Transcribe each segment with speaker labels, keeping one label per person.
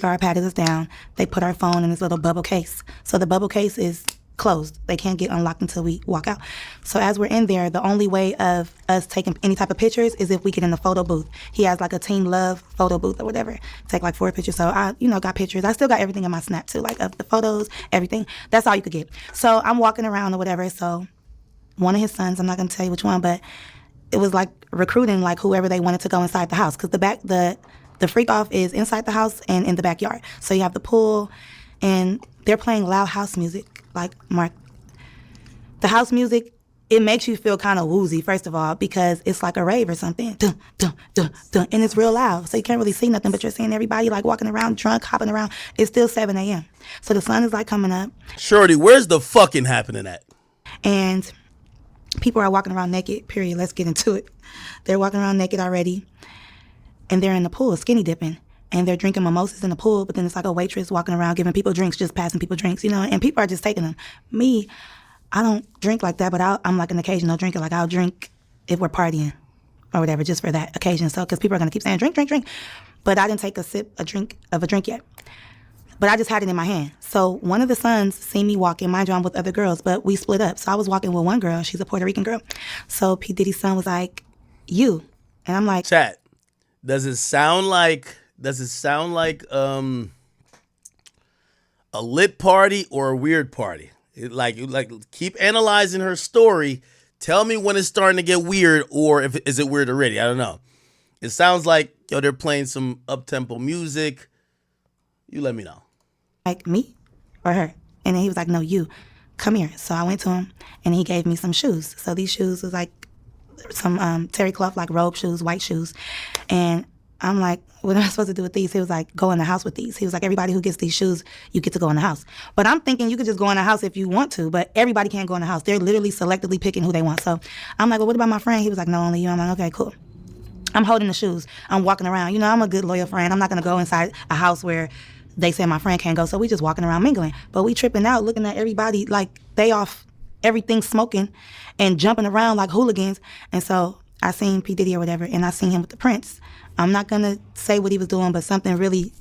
Speaker 1: guard patted us down. They put our phone in this little bubble case. So the bubble case is closed. They can't get unlocked until we walk out. So as we're in there, the only way of us taking any type of pictures is if we get in the photo booth. He has like a Team Love photo booth or whatever. Take like 4 pictures. So I, got pictures. I still got everything in my Snap too, like of the photos, everything. That's all you could get. So I'm walking around or whatever. So one of his sons, I'm not gonna tell you which one, but it was like recruiting like whoever they wanted to go inside the house, because the freak off is inside the house and in the backyard. So you have the pool, and they're playing loud house music. Like, Mark, the house music, it makes you feel kind of woozy, first of all, because it's like a rave or something. Dun, dun, dun, dun, and it's real loud. So you can't really see nothing, but you're seeing everybody like walking around drunk, hopping around. It's still 7 a.m. So the sun is like coming up.
Speaker 2: Shorty, where's the fucking happening at?
Speaker 1: And people are walking around naked, period. Let's get into it. They're walking around naked already. And they're in the pool, skinny dipping. And they're drinking mimosas in the pool, but then it's like a waitress walking around giving people drinks, just passing people drinks, and people are just taking them. Me, I don't drink like that, but I'm like an occasional drinker. Like, I'll drink if we're partying or whatever, just for that occasion. So, because people are going to keep saying, drink, drink, drink. But I didn't take a drink yet. But I just had it in my hand. So one of the sons seen me walking. Mind you, I'm with other girls, but we split up. So I was walking with one girl. She's a Puerto Rican girl. So P. Diddy's son was like, you. And I'm like,
Speaker 2: chat. Does it sound like a lit party or a weird party? Like keep analyzing her story. Tell me when it's starting to get weird, or is it weird already? I don't know. It sounds like they're playing some up-tempo music. You let me know.
Speaker 1: Like, me or her? And then he was like, no, you. Come here. So I went to him and he gave me some shoes. So these shoes was like some terry cloth, like robe shoes, white shoes. And I'm like, what am I supposed to do with these? He was like, go in the house with these. He was like, everybody who gets these shoes, you get to go in the house. But I'm thinking you could just go in the house if you want to, but everybody can't go in the house. They're literally selectively picking who they want. So I'm like, well, what about my friend? He was like, no, only you. I'm like, okay, cool. I'm holding the shoes. I'm walking around. I'm a good, loyal friend. I'm not going to go inside a house where they say my friend can't go. So we just walking around mingling. But we tripping out, looking at everybody like they off, everything smoking and jumping around like hooligans. And so I seen P. Diddy or whatever, and I seen him with the Prince. I'm not going to say what he was doing, but something really,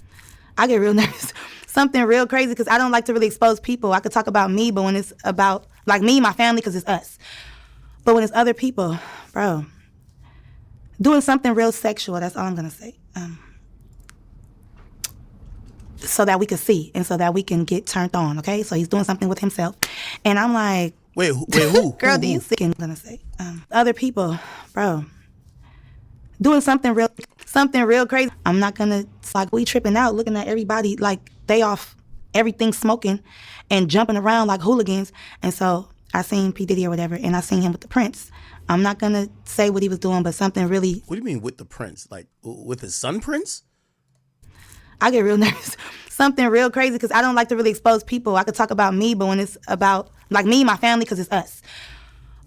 Speaker 1: I get real nervous. Something real crazy, because I don't like to really expose people. I could talk about me, but when it's about, like, me, my family, because it's us. But when it's other people, bro, doing something real sexual, that's all I'm going to say. So that we could see and so that we can get turned on, okay? So he's doing something with himself. And I'm like,
Speaker 2: wait, who?
Speaker 1: Girl, do you see? I'm going to say, other people, bro, doing something real crazy. I'm not going to, like, we tripping out, looking at everybody like they off, everything smoking and jumping around like hooligans. And so I seen P. Diddy or whatever, and I seen him with the Prince. I'm not going to say what he was doing, but something really...
Speaker 2: What do you mean with the Prince? Like, with his son Prince?
Speaker 1: I get real nervous. Something real crazy, because I don't like to really expose people. I could talk about me, but when it's about, like, me, my family, because it's us.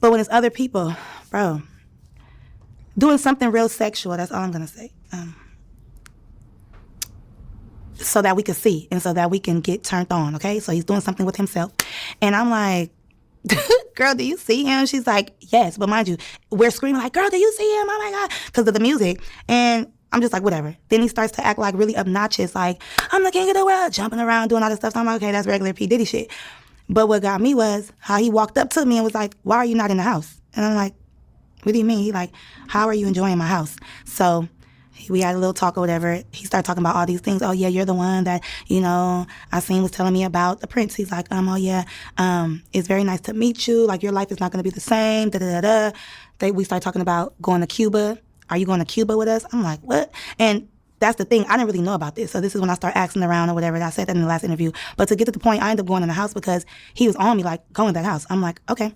Speaker 1: But when it's other people, bro, doing something real sexual, that's all I'm going to say. So that we could see and so that we can get turned on, okay? So he's doing something with himself. And I'm like, girl, do you see him? She's like, yes. But mind you, we're screaming like, girl, do you see him? Oh, my God. Because of the music. And I'm just like, whatever. Then he starts to act like really obnoxious, like, I'm the king of the world, jumping around, doing all this stuff. So I'm like, okay, that's regular P. Diddy shit. But what got me was how he walked up to me and was like, why are you not in the house? And I'm like, what do you mean? He like, how are you enjoying my house? So we had a little talk or whatever. He started talking about all these things. Oh, yeah, you're the one that, I seen was telling me about the Prince. He's like, oh, yeah, it's very nice to meet you. Like, your life is not going to be the same, da-da-da-da. We started talking about going to Cuba. Are you going to Cuba with us? I'm like, what? And that's the thing. I didn't really know about this. So this is when I start asking around or whatever. I said that in the last interview. But to get to the point, I ended up going in the house because he was on me, like, go in that house. I'm like, okay.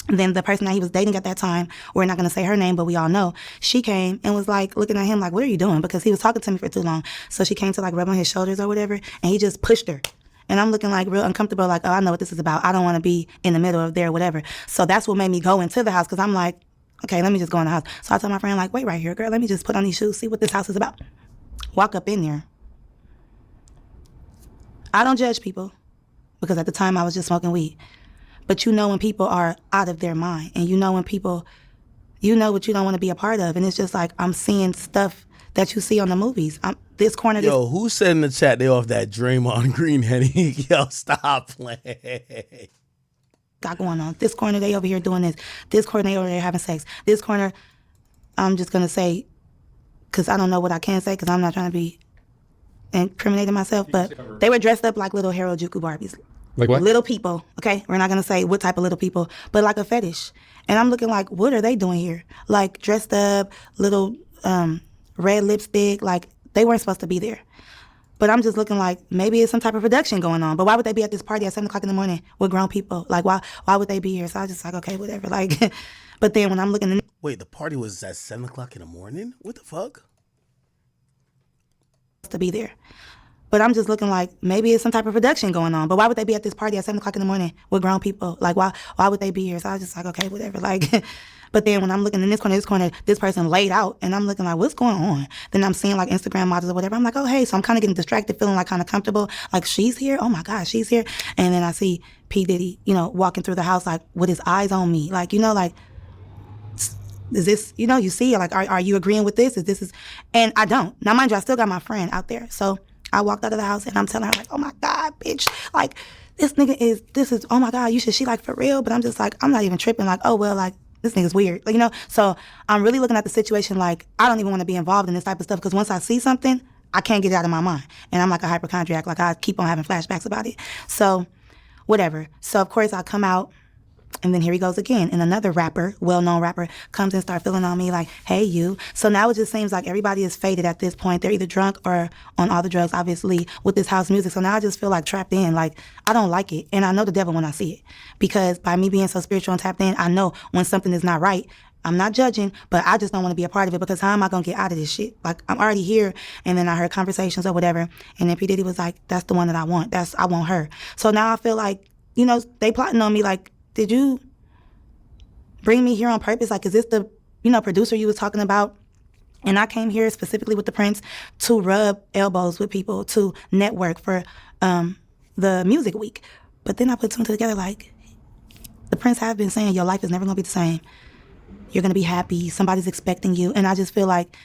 Speaker 1: And then the person that he was dating at that time, we're not going to say her name, but we all know, she came and was like looking at him like, what are you doing? Because he was talking to me for too long. So she came to like rub on his shoulders or whatever, and he just pushed her. And I'm looking like real uncomfortable, like, oh, I know what this is about. I don't want to be in the middle of there or whatever. So that's what made me go into the house, because I'm like, okay, let me just go in the house. So I told my friend, like, wait right here, girl. Let me just put on these shoes, see what this house is about. Walk up in there. I don't judge people, because at the time I was just smoking weed. But you know when people are out of their mind, and you know when people, you know what you don't want to be a part of. And it's just like, I'm seeing stuff that you see on the movies. This corner,
Speaker 2: Yo, who said in the chat they off that Draymond Green Henny? Yo, stop playing.
Speaker 1: got going on. This corner, they over here doing this. This corner, they over there having sex. This corner, I'm just going to say, because I don't know what I can say, because I'm not trying to be incriminating myself, but they were dressed up like little Harajuku Barbies.
Speaker 3: Like what?
Speaker 1: Little people, okay? We're not going to say what type of little people, but like a fetish. And I'm looking like, what are they doing here? Like dressed up, little red lipstick, like they weren't supposed to be there. But I'm just looking like maybe it's some type of production going on. But why would they be at this party at 7 o'clock in the morning with grown people? Like, why would they be here? So I was just like, okay, whatever. Like, but then when I'm looking...
Speaker 2: Wait, the party was at 7 o'clock in the morning? What the fuck?
Speaker 1: ...to be there. But I'm just looking like maybe it's some type of production going on. But why would they be at this party at 7 o'clock in the morning with grown people? Like, why would they be here? So I was just like, okay, whatever. Like... But then when I'm looking in this corner, this person laid out, and I'm looking like, what's going on? Then I'm seeing like Instagram models or whatever. I'm like, oh, hey. So I'm kind of getting distracted, feeling like kind of comfortable. Like, she's here? Oh my God, she's here. And then I see P. Diddy, walking through the house like with his eyes on me. Like, like, is this, you see, like, are you agreeing with this? And I don't. Now, mind you, I still got my friend out there. So I walked out of the house and I'm telling her like, oh my God, bitch. Like, this is, oh my God, she like for real? But I'm just like, I'm not even tripping. Like, oh, well, like, this nigga's weird. Like, so I'm really looking at the situation like I don't even want to be involved in this type of stuff because once I see something, I can't get it out of my mind. And I'm like a hypochondriac. Like, I keep on having flashbacks about it. So whatever. So, of course, I come out. And then here he goes again. And another rapper, well-known rapper, comes and starts feeling on me like, hey, you. So now it just seems like everybody is faded at this point. They're either drunk or on all the drugs, obviously, with this house music. So now I just feel like trapped in. Like, I don't like it. And I know the devil when I see it. Because by me being so spiritual and tapped in, I know when something is not right. I'm not judging, but I just don't want to be a part of it because how am I going to get out of this shit? Like, I'm already here. And then I heard conversations or whatever. And then P. Diddy was like, that's the one that I want. I want her. So now I feel like, they plotting on me like, did you bring me here on purpose? Like, is this the, producer you was talking about? And I came here specifically with the Prince to rub elbows with people, to network for the music week. But then I put two and two together like, the Prince have been saying your life is never going to be the same. You're going to be happy. Somebody's expecting you. And I just feel like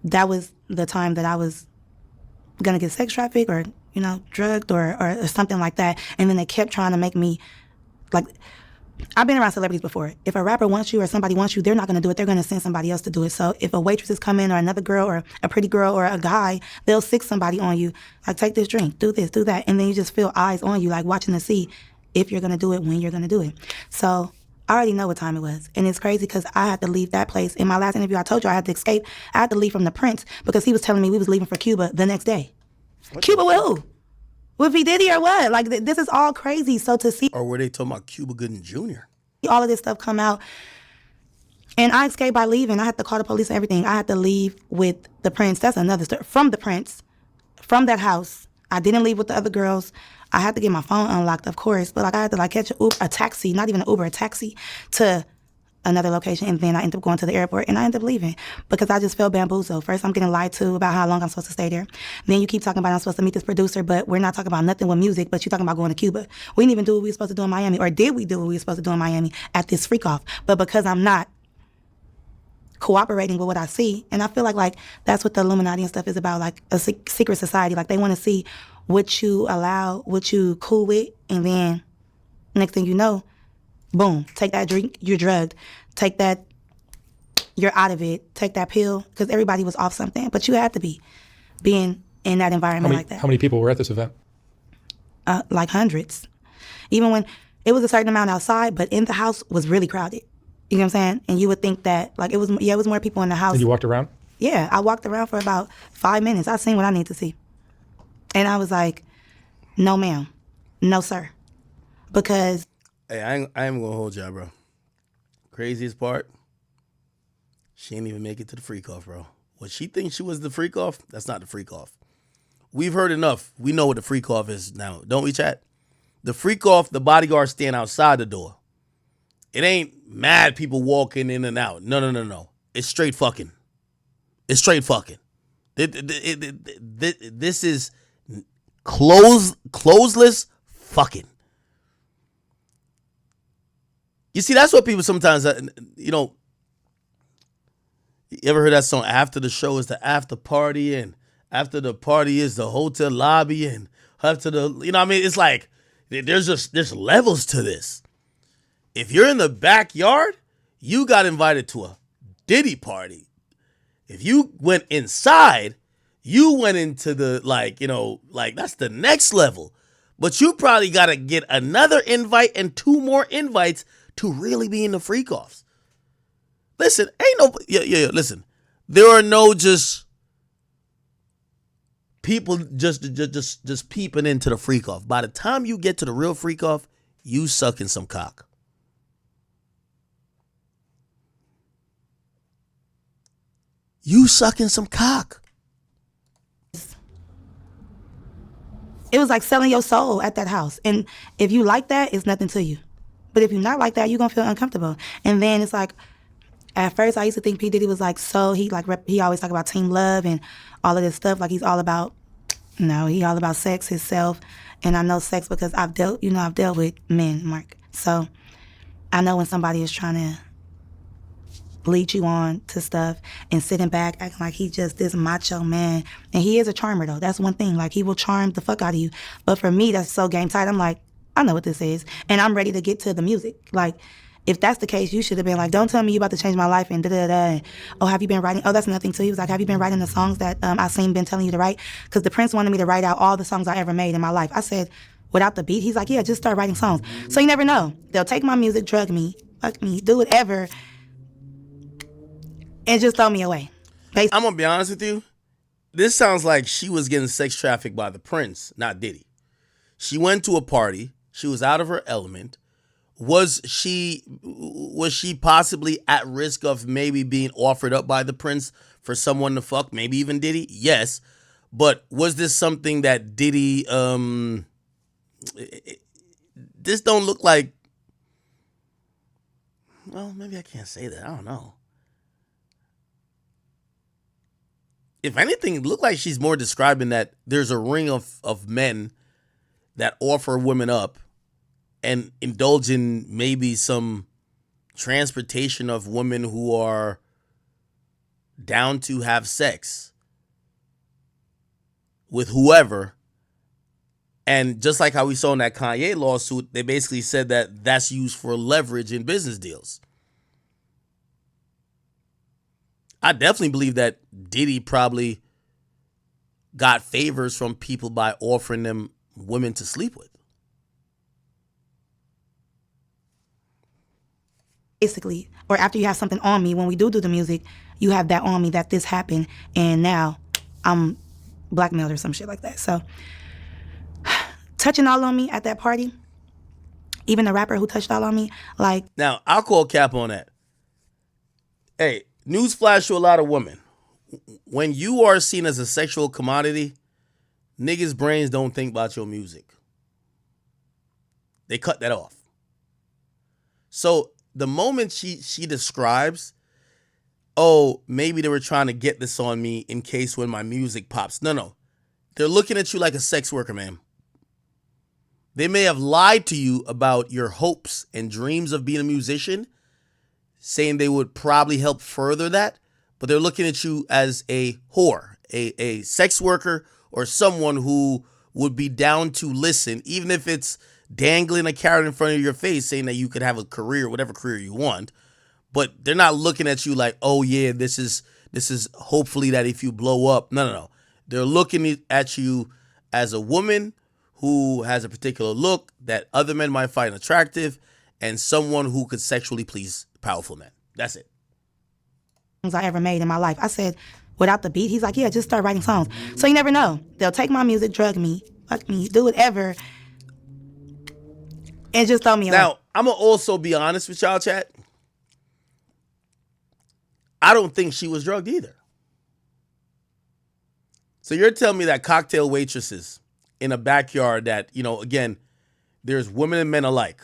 Speaker 1: that was the time that I was going to get sex trafficked or, drugged or something like that. And then they kept trying to make me, like, I've been around celebrities before. If a rapper wants you or somebody wants you, they're not going to do it. They're going to send somebody else to do it. So if a waitress is coming or another girl or a pretty girl or a guy, they'll sick somebody on you. Like, take this drink, do this, do that. And then you just feel eyes on you, like watching to see if you're going to do it, when you're going to do it. So I already know what time it was. And it's crazy because I had to leave that place. In my last interview, I told you I had to escape. I had to leave from the Prince because he was telling me we was leaving for Cuba the next day. Cuba with who? With P. Diddy or what? Like, this is all crazy. So to see...
Speaker 2: Or were they talking about Cuba Gooding Jr.?
Speaker 1: All of this stuff come out. And I escaped by leaving. I had to call the police and everything. I had to leave with the Prince. That's another story. From the Prince. From that house. I didn't leave with the other girls. I had to get my phone unlocked, of course. But I had to catch a taxi, not even an Uber, a taxi to another location. And then I ended up going to the airport and I ended up leaving because I just felt bamboozled. First, I'm getting lied to about how long I'm supposed to stay there. Then you keep talking about I'm supposed to meet this producer, but we're not talking about nothing with music, but you're talking about going to Cuba. We didn't even do what we were supposed to do in Miami, or did we do what we were supposed to do in Miami at this FREAKOFF? But because I'm not cooperating with what I see, and I feel like that's what the Illuminati and stuff is about, like a secret society. Like, they want to see what you allow, what you cool with, and then next thing you know, boom, take that drink, you're drugged. Take that, you're out of it. Take that pill, because everybody was off something. But you had to be being in that environment like that.
Speaker 3: How many people were at this event?
Speaker 1: Like hundreds. Even when it was a certain amount outside, but in the house was really crowded. You know what I'm saying? And you would think that, like, it was more people in the house.
Speaker 3: And you walked around?
Speaker 1: Yeah, I walked around for about 5 minutes. I seen what I need to see. And I was like, no, ma'am. No, sir. Because...
Speaker 2: Hey, I ain't going to hold y'all, bro. Craziest part, she ain't even make it to the FREAKOFF, bro. What she thinks she was the FREAKOFF, that's not the FREAKOFF. We've heard enough. We know what the FREAKOFF is now. Don't we, chat? The FREAKOFF, the bodyguards stand outside the door. It ain't mad people walking in and out. No. It's straight fucking. It's straight fucking. This is closeless fucking. You see, that's what people sometimes, You ever heard that song? After the show is the after party, and after the party is the hotel lobby, and after the, you know what I mean? It's like there's levels to this. If you're in the backyard, you got invited to a Diddy party. If you went inside, you went into the, like, you know, like that's the next level. But you probably got to get another invite and 2 more invites to really be in the freak-offs. Listen, ain't no, listen. There are no just people just peeping into the freak-off. By the time you get to the real freak-off, you sucking some cock. You sucking some cock.
Speaker 1: It was like selling your soul at that house. And if you like that, it's nothing to you. But if you're not like that, you're going to feel uncomfortable. And then it's like, at first I used to think P. Diddy was like, so he always talk about team love and all of this stuff. Like he's all about, no, he all about sex, himself. And I know sex because I've dealt with men, Mark. So I know when somebody is trying to lead you on to stuff and sitting back acting like he's just this macho man. And he is a charmer though. That's one thing. Like he will charm the fuck out of you. But for me, that's so game tight. I'm like, I know what this is. And I'm ready to get to the music. Like, if that's the case, you should have been like, don't tell me you about to change my life and da-da-da. And, oh, have you been writing? Oh, that's nothing too. He was like, have you been writing the songs that I seen been telling you to write? Because the Prince wanted me to write out all the songs I ever made in my life. I said, without the beat? He's like, yeah, just start writing songs. So you never know. They'll take my music, drug me, fuck me, do whatever, and just throw me away. Basically.
Speaker 2: I'm going to be honest with you. This sounds like she was getting sex trafficked by the Prince, not Diddy. She went to a party. She was out of her element. Was she possibly at risk of maybe being offered up by the Prince for someone to fuck, maybe even Diddy? Yes. But was this something that Diddy, this don't look like, well, maybe I can't say that. I don't know. If anything, it looked like she's more describing that there's a ring of men that offer women up and indulge in maybe some transportation of women who are down to have sex with whoever. And just like how we saw in that Kanye lawsuit, they basically said that that's used for leverage in business deals. I definitely believe that Diddy probably got favors from people by offering them women to sleep with.
Speaker 1: Basically, or after you have something on me, when we do the music, you have that on me that this happened, and now I'm blackmailed or some shit like that. So, touching all on me at that party, even the rapper who touched all on me, like...
Speaker 2: Now, I'll call cap on that. Hey, newsflash to a lot of women. When you are seen as a sexual commodity, niggas' brains don't think about your music. They cut that off. So the moment she describes, oh, maybe they were trying to get this on me in case when my music pops. No. They're looking at you like a sex worker, man. They may have lied to you about your hopes and dreams of being a musician, saying they would probably help further that, but they're looking at you as a whore, a sex worker, or someone who would be down to listen, even if it's dangling a carrot in front of your face saying that you could have a career, whatever career you want. But they're not looking at you like, oh yeah, this is hopefully that if you blow up. No. They're looking at you as a woman who has a particular look that other men might find attractive and someone who could sexually please powerful men. That's it.
Speaker 1: I ever made in my life. I said, without the beat? He's like, yeah, just start writing songs. So you never know. They'll take my music, drug me, fuck me, do whatever, and just throw me away.
Speaker 2: Now, I'm going to also be honest with y'all, chat. I don't think she was drugged either. So you're telling me that cocktail waitresses in a backyard that, you know, again, there's women and men alike.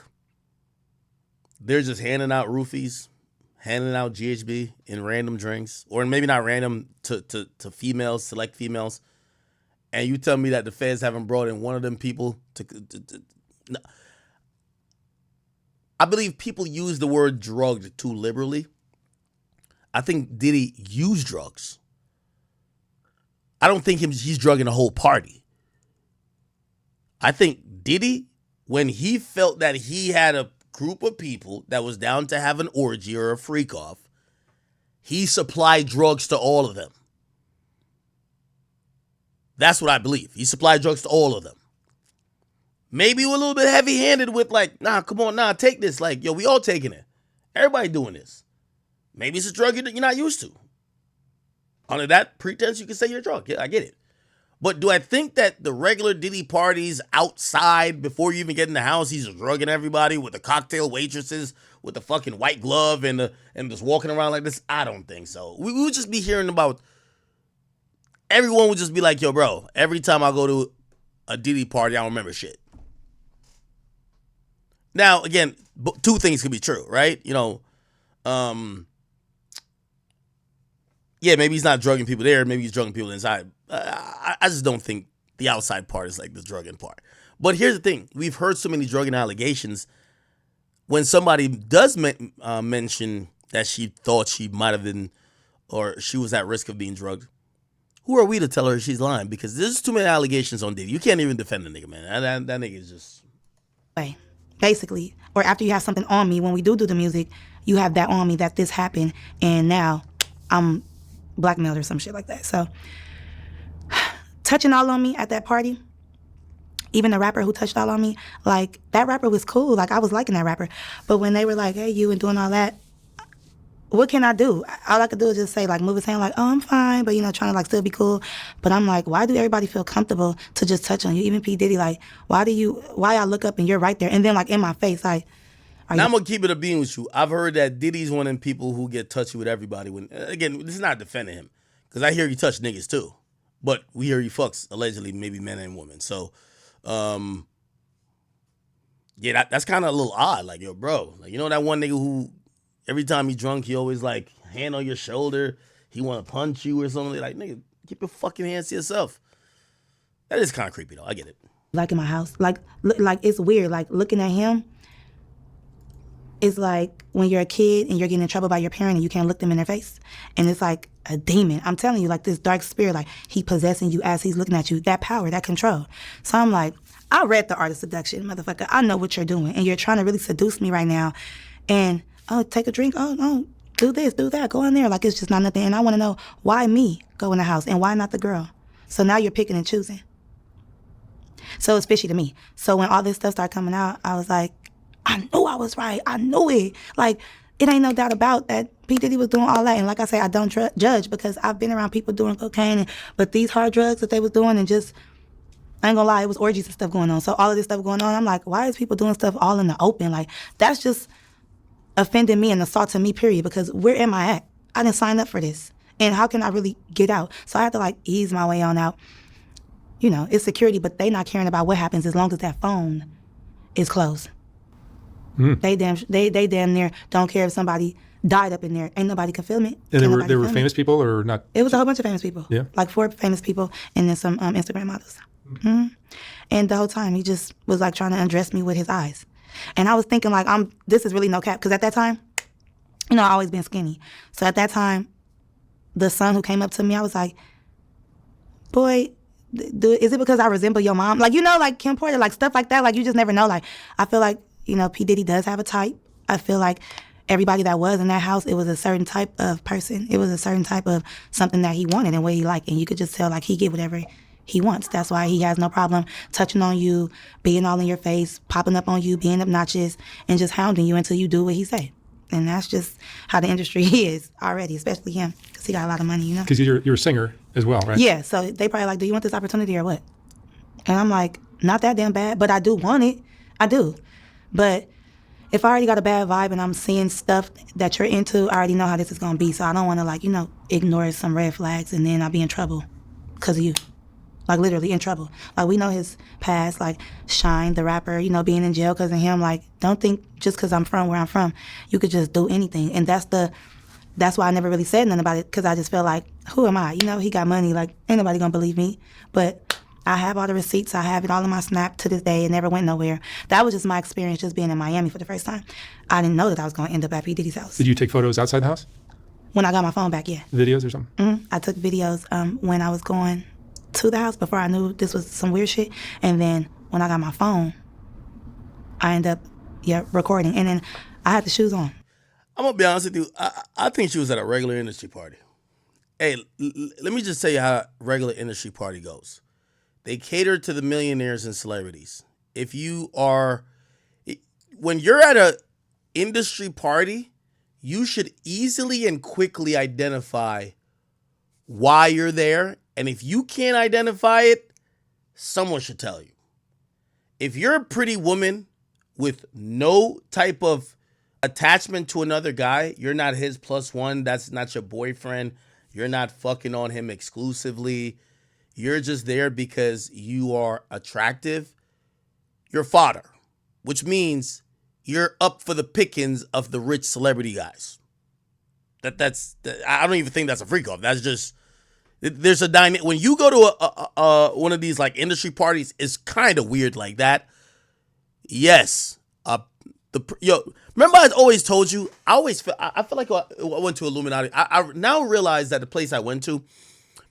Speaker 2: They're just handing out roofies, handing out GHB in random drinks, or maybe not random to females, select females. And you tell me that the feds haven't brought in one of them people to no. I believe people use the word drugged too liberally. I think Diddy used drugs. I don't think he's drugging the whole party. I think Diddy, when he felt that he had a group of people that was down to have an orgy or a freak-off, he supplied drugs to all of them. That's what I believe. He supplied drugs to all of them. Maybe a little bit heavy-handed with like, nah, come on, nah, take this. Like, yo, we all taking it. Everybody doing this. Maybe it's a drug you're not used to. Under that pretense, you can say you're drunk. Yeah, I get it. But do I think that the regular Diddy parties outside, before you even get in the house, he's drugging everybody with the cocktail waitresses, with the fucking white glove and just walking around like this? I don't think so. We would just be hearing about, everyone would just be like, yo, bro, every time I go to a Diddy party, I don't remember shit. Now, again, two things could be true, right? You know, yeah, maybe he's not drugging people there. Maybe he's drugging people inside. I just don't think the outside part is like the drugging part. But here's the thing. We've heard so many drugging allegations. When somebody does mention that she thought she might have been, or she was at risk of being drugged, who are we to tell her she's lying? Because there's too many allegations on Diddy. You can't even defend the nigga, man. That nigga is just...
Speaker 1: Basically. Or after you have something on me, when we do the music, you have that on me that this happened, and now I'm blackmailed or some shit like that. So, touching all on me at that party, even the rapper who touched all on me, like, that rapper was cool. Like, I was liking that rapper. But when they were like, hey, you, and doing all that, what can I do? All I could do is just say, like, move his hand, like, oh, I'm fine, but, you know, trying to, like, still be cool. But I'm like, why do everybody feel comfortable to just touch on you? Even P. Diddy, like, why I look up and you're right there? And then, like, in my face, like,
Speaker 2: now I'm going to keep it a bean with you. I've heard that Diddy's one of them people who get touchy with everybody. When, again, this is not defending him, because I hear you touch niggas, too. But we hear he fucks, allegedly, maybe men and women. So, yeah, that's kind of a little odd. Like, yo, bro, like, you know that one nigga who... every time he's drunk, he always, like, hand on your shoulder. He want to punch you or something. Like, nigga, keep your fucking hands to yourself. That is kind of creepy, though. I get it.
Speaker 1: Like, in my house. Like, it's weird. Like, looking at him, it's like when you're a kid and you're getting in trouble by your parent and you can't look them in their face. And it's like a demon. I'm telling you, like, this dark spirit, like, he possessing you as he's looking at you. That power, that control. So I'm like, I read The Art of Seduction, motherfucker. I know what you're doing. And you're trying to really seduce me right now. And... oh, take a drink. Oh, no, do this, do that. Go in there. Like, it's just not nothing. And I want to know, why me go in the house and why not the girl? So now you're picking and choosing. So it's fishy to me. So when all this stuff started coming out, I was like, I knew I was right. I knew it. Like, it ain't no doubt about that P. Diddy was doing all that. And like I say, I don't judge, because I've been around people doing cocaine. But these hard drugs that they was doing, and just, I ain't gonna lie, it was orgies and stuff going on. So all of this stuff going on, I'm like, why is people doing stuff all in the open? Like, that's just... offending me and assaulting me, period, because where am I at? I didn't sign up for this. And how can I really get out? So I had to, like, ease my way on out. You know, it's security, but they not caring about what happens as long as that phone is closed. Mm. They damn near don't care if somebody died up in there. Ain't nobody can film it.
Speaker 3: And there were famous people or not?
Speaker 1: It was a whole bunch of famous people. Yeah. Like 4 famous people and then some Instagram models. Mm. And the whole time he just was, like, trying to undress me with his eyes. And I was thinking, like, this is really no cap. Because at that time, you know, I always been skinny. So at that time, the son who came up to me, I was like, boy, is it because I resemble your mom? Like, you know, like Kim Porter, like stuff like that. Like, you just never know. Like, I feel like, you know, P. Diddy does have a type. I feel like everybody that was in that house, it was a certain type of person. It was a certain type of something that he wanted and what he liked. And you could just tell, like, he get whatever he wants. That's why he has no problem touching on you, being all in your face, popping up on you, being obnoxious, and just hounding you until you do what he say. And that's just how the industry is already, especially him, because he got a lot of money, you know?
Speaker 3: Because you're a singer as well, right?
Speaker 1: Yeah, so they probably like, do you want this opportunity or what? And I'm like, not that damn bad, but I do want it. I do. But if I already got a bad vibe and I'm seeing stuff that you're into, I already know how this is going to be. So I don't want to, like, you know, ignore some red flags and then I'll be in trouble because of you. Like, literally in trouble. Like, we know his past, like, Shine, the rapper, you know, being in jail because of him. Like, don't think just because I'm from where I'm from, you could just do anything. And that's why I never really said nothing about it, because I just felt like, who am I? You know, he got money. Like, ain't nobody gonna believe me. But I have all the receipts. I have it all in my Snap to this day. It never went nowhere. That was just my experience just being in Miami for the first time. I didn't know that I was going to end up at P. Diddy's house.
Speaker 3: Did you take photos outside the house?
Speaker 1: When I got my phone back, yeah.
Speaker 3: Videos or something?
Speaker 1: I took videos when I was going to the house before I knew this was some weird shit. And then when I got my phone, I ended up, recording. And then I had the shoes on.
Speaker 2: I'm going to be honest with you. I think she was at a regular industry party. Hey, let me just tell you how a regular industry party goes. They cater to the millionaires and celebrities. When you're at a industry party, you should easily and quickly identify why you're there. And if you can't identify it, someone should tell you. If you're a pretty woman with no type of attachment to another guy, you're not his plus one, that's not your boyfriend, you're not fucking on him exclusively, you're just there because you are attractive, you're fodder, which means you're up for the pickings of the rich celebrity guys. I don't even think that's a freak off. That's just, there's a dynamic. When you go to one of these like industry parties, it's kind of weird like that. Yes. Remember I always told you, I feel like I went to Illuminati. I now realize that the place I went to,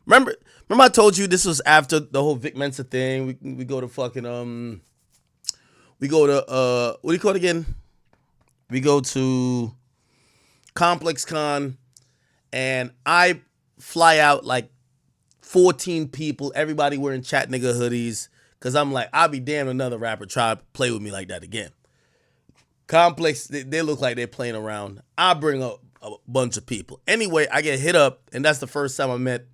Speaker 2: remember I told you this was after the whole Vic Mensa thing. We go to fucking, we go to, what do you call it again? We go to Complex Con, and I fly out like 14 people, everybody wearing chat nigga hoodies, because I'm like, I'll be damned another rapper try to play with me like that again. Complex, they look like they're playing around. I bring up a bunch of people. Anyway, I get hit up, and that's the first time I met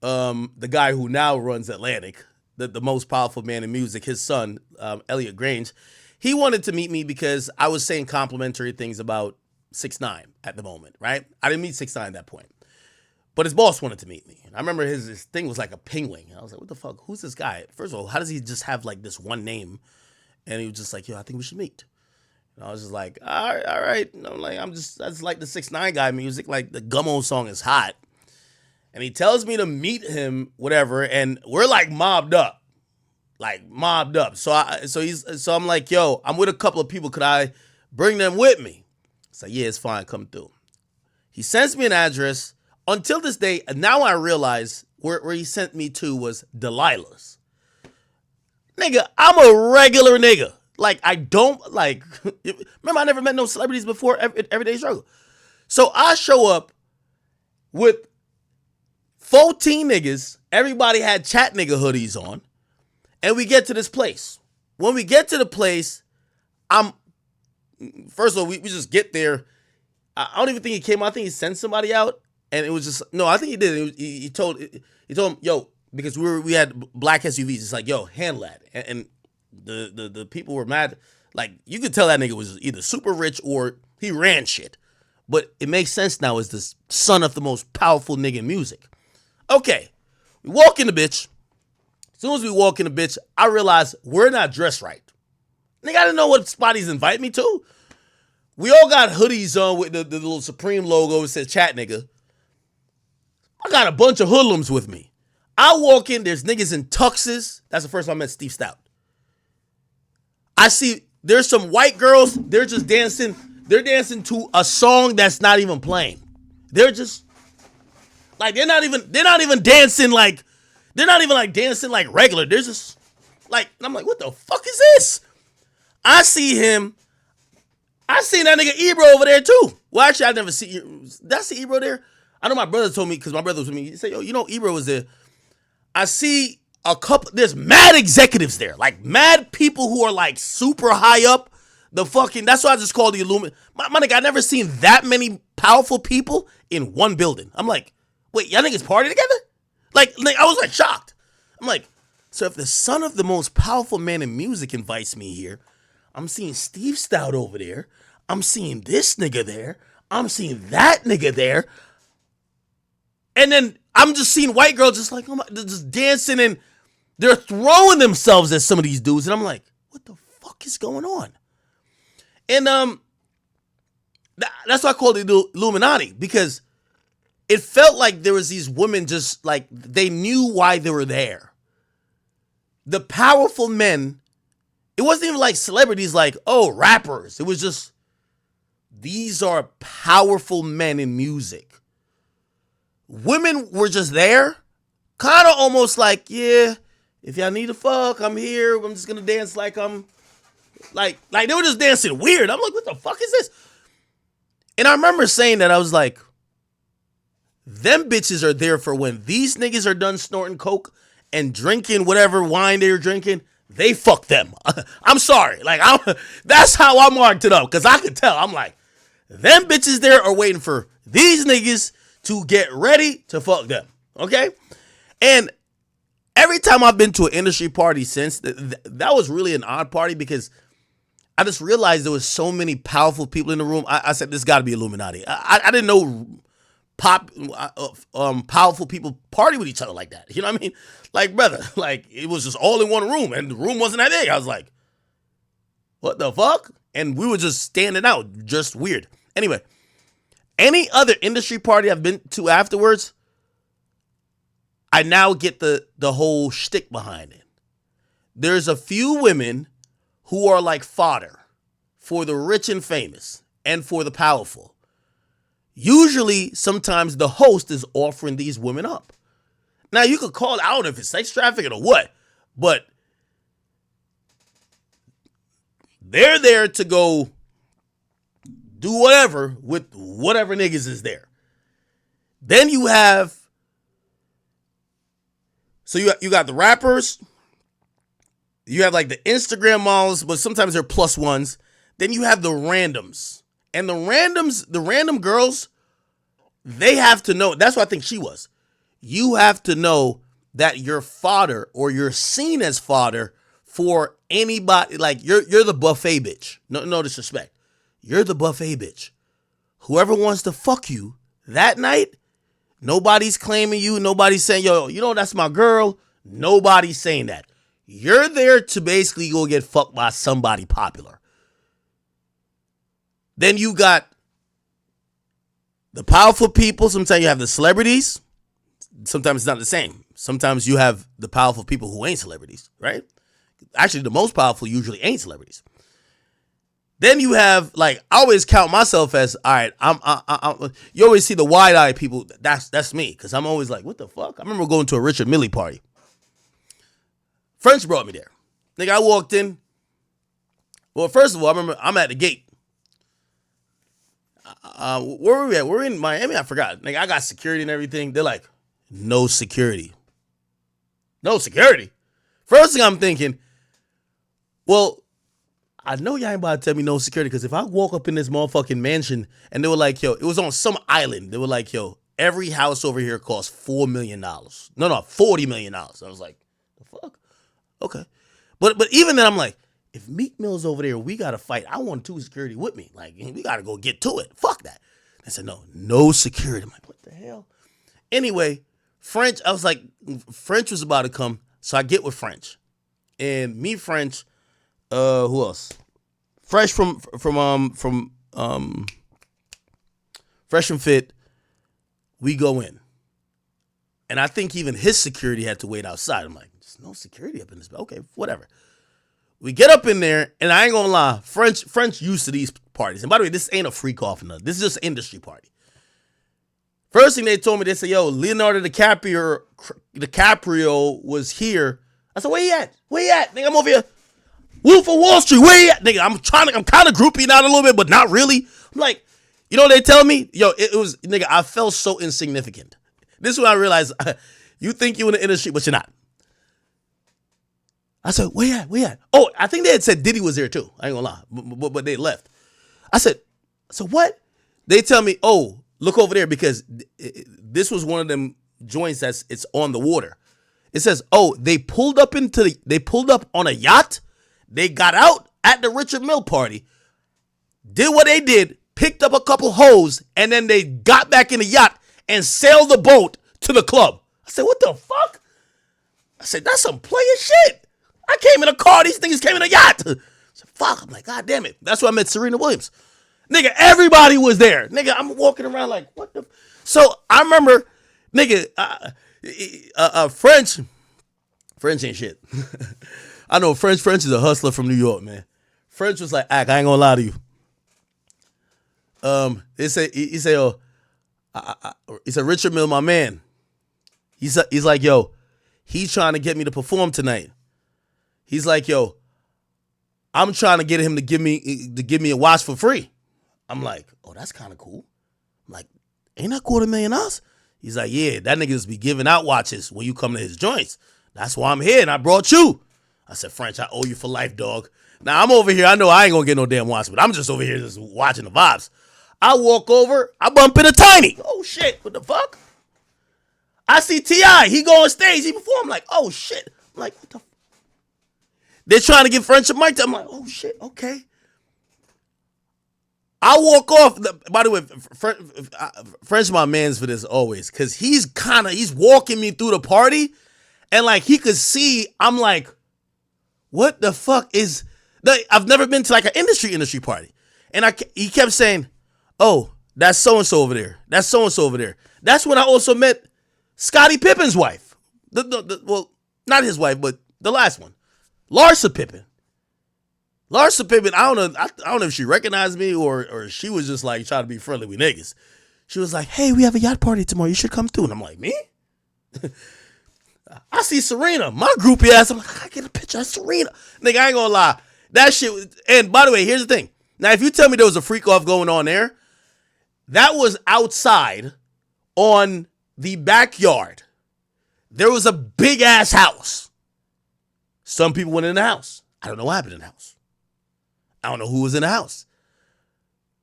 Speaker 2: the guy who now runs Atlantic, the most powerful man in music, his son, Elliot Grange. He wanted to meet me because I was saying complimentary things about 6ix9ine at the moment, right? I didn't meet 6ix9ine at that point. But his boss wanted to meet me. And I remember his thing was like a penguin. I was like, what the fuck? Who's this guy? First of all, how does he just have like this one name? And he was just like, yo, I think we should meet. And I was just like, all right. And I'm like, I just like the 6ix9ine guy music. Like the Gummo song is hot. And he tells me to meet him, whatever. And we're like mobbed up. So I'm like, yo, I'm with a couple of people. Could I bring them with me? It's like, yeah, it's fine. Come through. He sends me an address. Until this day, now I realize where he sent me to was Delilah's. Nigga, I'm a regular nigga. Like, I don't, like, remember I never met no celebrities before, Everyday Struggle. So I show up with 14 niggas. Everybody had chat nigga hoodies on. And we get to this place. When we get to the place, first of all, we just get there. I don't even think he came out. I think he sent somebody out. And it was just, no, I think he did. He told him, yo, because we had black SUVs. It's like, yo, handle that. And the people were mad. Like, you could tell that nigga was either super rich or he ran shit. But it makes sense now as the son of the most powerful nigga in music. Okay, we walk in the bitch. As soon as we walk in the bitch, I realize we're not dressed right. Nigga, I didn't know what spot he's invite me to. We all got hoodies on with the little Supreme logo. It says chat nigga. I got a bunch of hoodlums with me. I walk in, there's niggas in tuxes. That's the first time I met Steve Stout. I see there's some white girls, they're just dancing. They're dancing to a song that's not even playing. They're just like they're not even dancing like dancing like regular. They're just like, and I'm like, what the fuck is this? I see that nigga Ebro over there too. Well, actually, I never see. Did I see Ebro there? I know my brother told me, because my brother was with me. He said, yo, you know Ebro was there. I see a couple, there's mad executives there. Like mad people who are like super high up. That's why I just call the Illuminati. My nigga, I never seen that many powerful people in one building. I'm like, wait, y'all niggas party together? Like I was like shocked. I'm like, so if the son of the most powerful man in music invites me here, I'm seeing Steve Stout over there. I'm seeing this nigga there. I'm seeing that nigga there. And then I'm just seeing white girls just like, oh my, just dancing, and they're throwing themselves at some of these dudes. And I'm like, what the fuck is going on? And that's why I called it the Illuminati, because it felt like there was these women just like, they knew why they were there. The powerful men, it wasn't even like celebrities like, oh, rappers. It was just these are powerful men in music. Women were just there, kind of almost like, yeah, if y'all need to fuck, I'm here. I'm just gonna dance like I'm like they were just dancing weird. I'm like, what the fuck is this? And I remember saying that, I was like, them bitches are there for when these niggas are done snorting coke and drinking whatever wine they're drinking, they fuck them. I'm sorry. Like, that's how I marked it up, because I could tell. I'm like, them bitches there are waiting for these niggas to get ready to fuck them. Okay? And every time I've been to an industry party since, that was really an odd party, because I just realized there was so many powerful people in the room. I said, this got to be Illuminati. I didn't know powerful people party with each other like that. You know what I mean? Like, brother, like, it was just all in one room, and the room wasn't that big. I was like, what the fuck? And we were just standing out, just weird. Anyway, any other industry party I've been to afterwards, I now get the whole shtick behind it. There's a few women who are like fodder for the rich and famous and for the powerful. Usually, sometimes the host is offering these women up. Now, you could call it, I don't know if it's sex trafficking or what, but they're there to go do whatever with whatever niggas is there. Then you have, so you got the rappers, you have like the Instagram models, but sometimes they're plus ones. Then you have the randoms. And the random girls, they have to know, that's what I think she was. You have to know that you're fodder, or you're seen as fodder for anybody. Like, you're the buffet bitch. No disrespect. You're the buffet bitch. Whoever wants to fuck you that night, nobody's claiming you. Nobody's saying, yo, you know, that's my girl. Nobody's saying that. You're there to basically go get fucked by somebody popular. Then you got the powerful people. Sometimes you have the celebrities. Sometimes it's not the same. Sometimes you have the powerful people who ain't celebrities, right? Actually, the most powerful usually ain't celebrities. Then you have, like, I always count myself as, all right, you always see the wide-eyed people. That's me, because I'm always like, what the fuck? I remember going to a Richard Mille party. French brought me there. Nigga, I walked in. Well, first of all, I remember I'm at the gate. Where were we at? We're in Miami. I forgot. Nigga, I got security and everything. They're like, no security. No security? First thing I'm thinking, well, I know y'all ain't about to tell me no security, because if I walk up in this motherfucking mansion and they were like, yo, it was on some island. They were like, yo, every house over here costs $4 million. No, $40 million. I was like, the fuck? Okay. But even then, I'm like, if Meek Mill's over there, we got to fight. I want 2 security with me. Like, we got to go get to it. Fuck that. I said, no security. I'm like, what the hell? Anyway, French, I was like, French was about to come. So I get with French. And me, French, who else? Fresh from Fresh and Fit, we go in. And I think even his security had to wait outside. I'm like, there's no security up in this. Okay, whatever. We get up in there, and I ain't gonna lie, French used to these parties. And by the way, this ain't a FREAKOFF enough. This is just an industry party. First thing they told me, they said, yo, Leonardo DiCaprio was here. I said, where he at? Where he at? Nigga, I'm over here. Wolf of Wall Street, where he at? Nigga, I'm kind of grouping out a little bit, but not really. I'm like, you know what they tell me? Yo, it was, nigga, I felt so insignificant. This is when I realized, you think you in the industry, but you're not. I said, where at? Where at? Oh, I think they had said Diddy was there too. I ain't gonna lie, but they left. I said, so what? They tell me, oh, look over there, because this was one of them joints it's on the water. It says, oh, they pulled up on a yacht. They got out at the Richard Mille party, did what they did, picked up a couple hoes, and then they got back in the yacht and sailed the boat to the club. I said, what the fuck? I said, that's some player shit. I came in a car, these niggas came in a yacht. I said, fuck, I'm like, God damn it. That's why I met Serena Williams. Nigga, everybody was there. Nigga, I'm walking around like, what the? So I remember, nigga, French ain't shit. I know French is a hustler from New York, man. French was like, I ain't gonna lie to you. He say, oh, he said, Richard Mill, my man. He's like, yo, he's trying to get me to perform tonight. He's like, yo, I'm trying to get him to give me a watch for free. I'm like, oh, that's kind of cool. I'm like, ain't that $250,000? He's like, yeah, that nigga just be giving out watches when you come to his joints. That's why I'm here, and I brought you. I said, French, I owe you for life, dog. Now, I'm over here. I know I ain't going to get no damn watch, but I'm just over here just watching the vibes. I walk over. I bump into Tiny. Oh, shit. What the fuck? I see T.I. He go on stage. He perform. I'm like, oh, shit. I'm like, what the fuck? They're trying to get French a mic. I'm like, oh, shit. Okay. I walk off. By the way, French my man's for this always, because he's walking me through the party, and like he could see, I'm like, what the fuck is that? I've never been to like an industry party, and he kept saying, oh, that's so and so over there. That's so and so over there. That's when I also met Scottie Pippen's wife. Well, not his wife, but the last one, Larsa Pippen. Larsa Pippen, I don't know if she recognized me or she was just like trying to be friendly with niggas. She was like, hey, we have a yacht party tomorrow. You should come through. And I'm like, me? I see Serena, my groupie ass. I'm like, I get a picture of Serena. Nigga, I ain't gonna lie. That shit, and by the way, here's the thing. Now, if you tell me there was a freak off going on there, that was outside on the backyard. There was a big ass house. Some people went in the house. I don't know what happened in the house. I don't know who was in the house.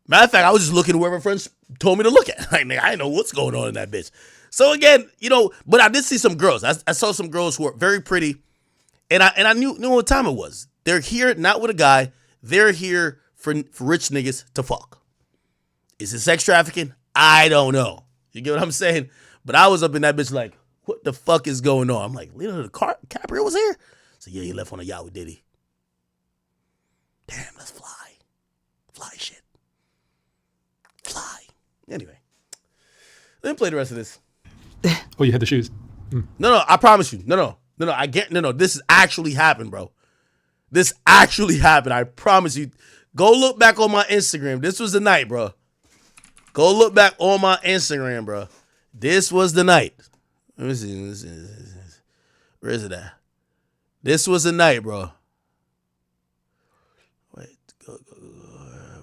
Speaker 2: Matter of fact, I was just looking wherever friends told me to look at. Like, nigga, I didn't know what's going on in that bitch. So again, but I did see some girls. I saw some girls who were very pretty, and I knew what time it was. They're here not with a guy. They're here for rich niggas to fuck. Is it sex trafficking? I don't know. You get what I'm saying? But I was up in that bitch like, what the fuck is going on? I'm like, Leonardo DiCaprio was here? So yeah, he left on a yacht with Diddy. Damn, let's fly. Fly shit. Fly. Anyway. Let me play the rest of this.
Speaker 3: Oh, you had the shoes.
Speaker 2: No, I promise you. No, this actually happened, bro. This actually happened. I promise you. Go look back on my Instagram. This was the night, bro. Go look back on my Instagram, bro. This was the night. Let me see. Where is it at? This was the night, bro. Wait, go.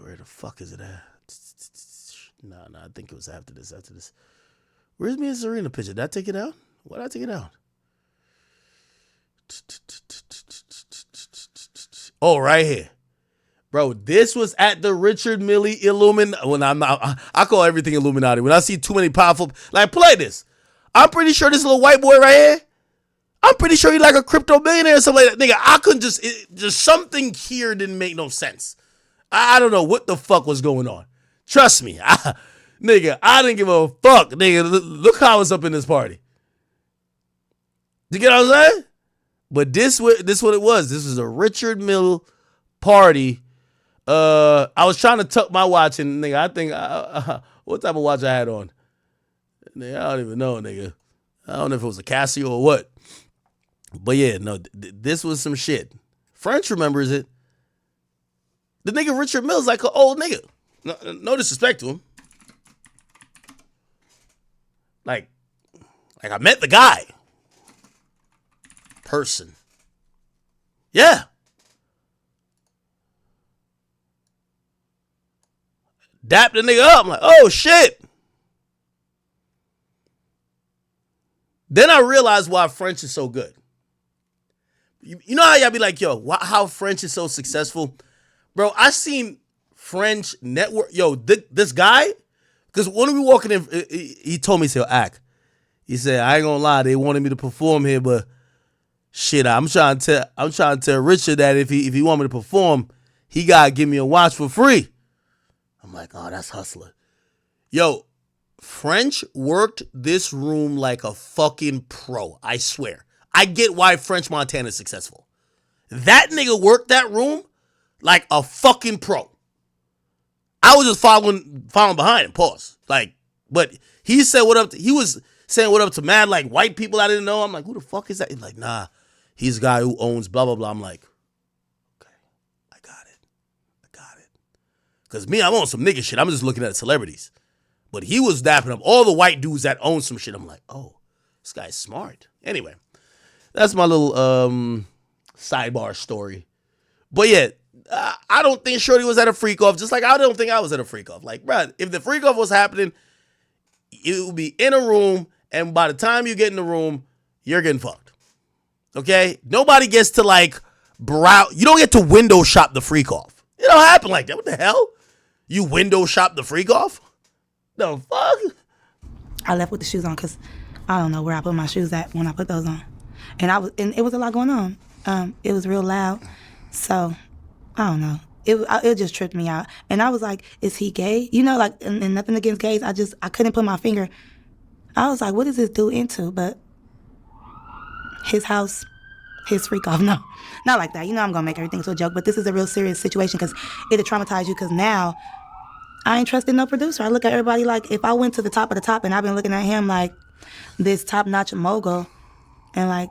Speaker 2: Where the fuck is it at? No, I think it was after this. Where's me and Serena picture? Did I take it out? Why did I take it out? Oh, right here. Bro, this was at the Richard Mille Illuminati. When I call everything Illuminati. When I see too many powerful, like, play this. I'm pretty sure this little white boy right here, I'm pretty sure he's like a crypto millionaire or something like that. Nigga, I couldn't just something here didn't make no sense. I don't know what the fuck was going on. Trust me. Nigga, I didn't give a fuck. Nigga, look how I was up in this party. You get what I'm saying? But this what it was. This was a Richard Mille party. I was trying to tuck my watch in, nigga. I think, what type of watch I had on? Nigga, I don't even know, nigga. I don't know if it was a Casio or what. But yeah, no, this was some shit. French remembers it. The nigga Richard Mill's like an old nigga. No disrespect to him. Like I met the guy. Person. Yeah. Dap the nigga up. I'm like, oh shit. Then I realized why French is so good. You know how y'all be like, yo, how French is so successful? Bro, I seen French network. Yo, this guy, because when we walking in, he told me, he said, Ak. He said, I ain't gonna lie, they wanted me to perform here, but shit, I'm trying to tell Richard that if he want me to perform, he gotta give me a watch for free. I'm like, oh, that's hustler. Yo, French worked this room like a fucking pro. I swear. I get why French Montana is successful. That nigga worked that room like a fucking pro. I was just following behind him. Pause. Like, but he said what up. He was saying what up to mad like white people I didn't know. I'm like, who the fuck is that? He's like, nah, he's a guy who owns blah blah blah. I'm like, okay, I got it. Because me, I'm on some nigga shit. I'm just looking at celebrities. But he was dapping up all the white dudes that own some shit. I'm like, oh, this guy's smart. Anyway, that's my little sidebar story. But yeah, I don't think Shorty was at a freak off, just like I don't think I was at a freak off. Like, bruh, if the freak off was happening, it would be in a room, and by the time you get in the room, you're getting fucked. Okay? Nobody gets to like you don't get to window shop the freak off. It don't happen like that. What the hell? You window shop the freak off? The fuck?
Speaker 1: I left with the shoes on because I don't know where I put my shoes at when I put those on. And it was a lot going on. It was real loud. So, I don't know. It just tripped me out. And I was like, is he gay? You know, like, and nothing against gays. I couldn't put my finger. I was like, what is this dude into? But his house, his freak off. No, not like that. You know I'm going to make everything to a joke. But this is a real serious situation because it'll traumatize you because now I ain't trusting no producer. I look at everybody like if I went to the top of the top and I've been looking at him like this top-notch mogul and like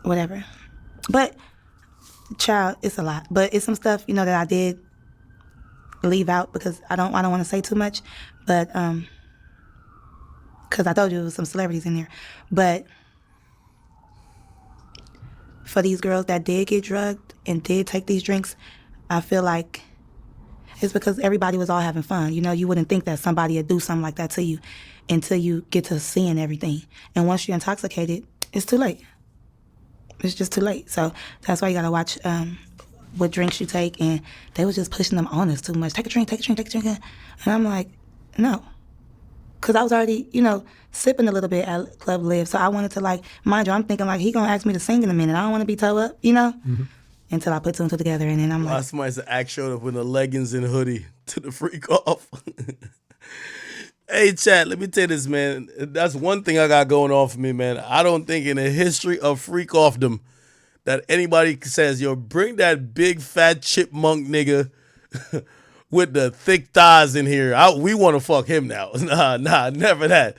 Speaker 1: whatever. But child, it's a lot. But it's some stuff, that I did leave out because I don't want to say too much. But because I told you there was some celebrities in there. But for these girls that did get drugged and did take these drinks, I feel like it's because everybody was all having fun. You wouldn't think that somebody would do something like that to you until you get to seeing everything. And once you're intoxicated, it's too late. It's just too late. So that's why you got to watch what drinks you take. And they was just pushing them on us too much. Take a drink, take a drink, take a drink. And I'm like, no. Because I was already, sipping a little bit at Club Live. So I wanted to, like, mind you, I'm thinking, like, he going to ask me to sing in a minute. I don't want to be toe up,
Speaker 3: Mm-hmm.
Speaker 1: Until I put two and two together. And then I'm like.
Speaker 2: Somebody's act showed up with a leggings and hoodie to the freak off. Hey, chat, let me tell you this, man. That's one thing I got going on for me, man. I don't think in the history of freak offdom that anybody says, yo, bring that big fat chipmunk nigga with the thick thighs in here. We want to fuck him now. Nah, never that.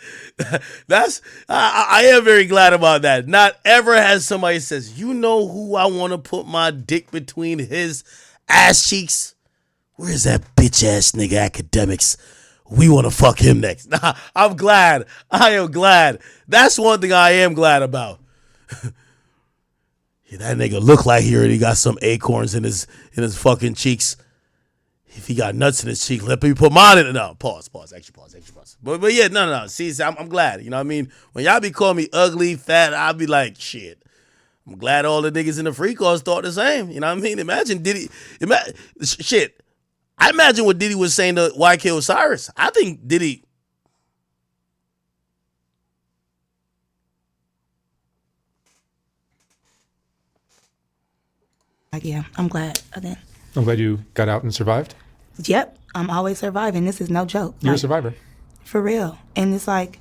Speaker 2: I am very glad about that. Not ever has somebody says, you know who I want to put my dick between his ass cheeks? Where's that bitch ass nigga Akademiks? We want to fuck him next. Nah, I'm glad. I am glad. That's one thing I am glad about. Yeah, that nigga look like he already got some acorns in his fucking cheeks. If he got nuts in his cheek, let me put mine in it. No, pause. Actually, pause. But yeah, no. See, I'm glad. You know what I mean? When y'all be calling me ugly, fat, I'll be like, shit. I'm glad all the niggas in the free calls thought the same. You know what I mean? Imagine Diddy. Shit. I imagine what Diddy was saying to YK Osiris. I think Diddy.
Speaker 1: Like, yeah, I'm glad I did.
Speaker 3: I'm glad you got out and survived.
Speaker 1: Yep, I'm always surviving. This is no joke.
Speaker 3: You're a survivor.
Speaker 1: For real. And it's like,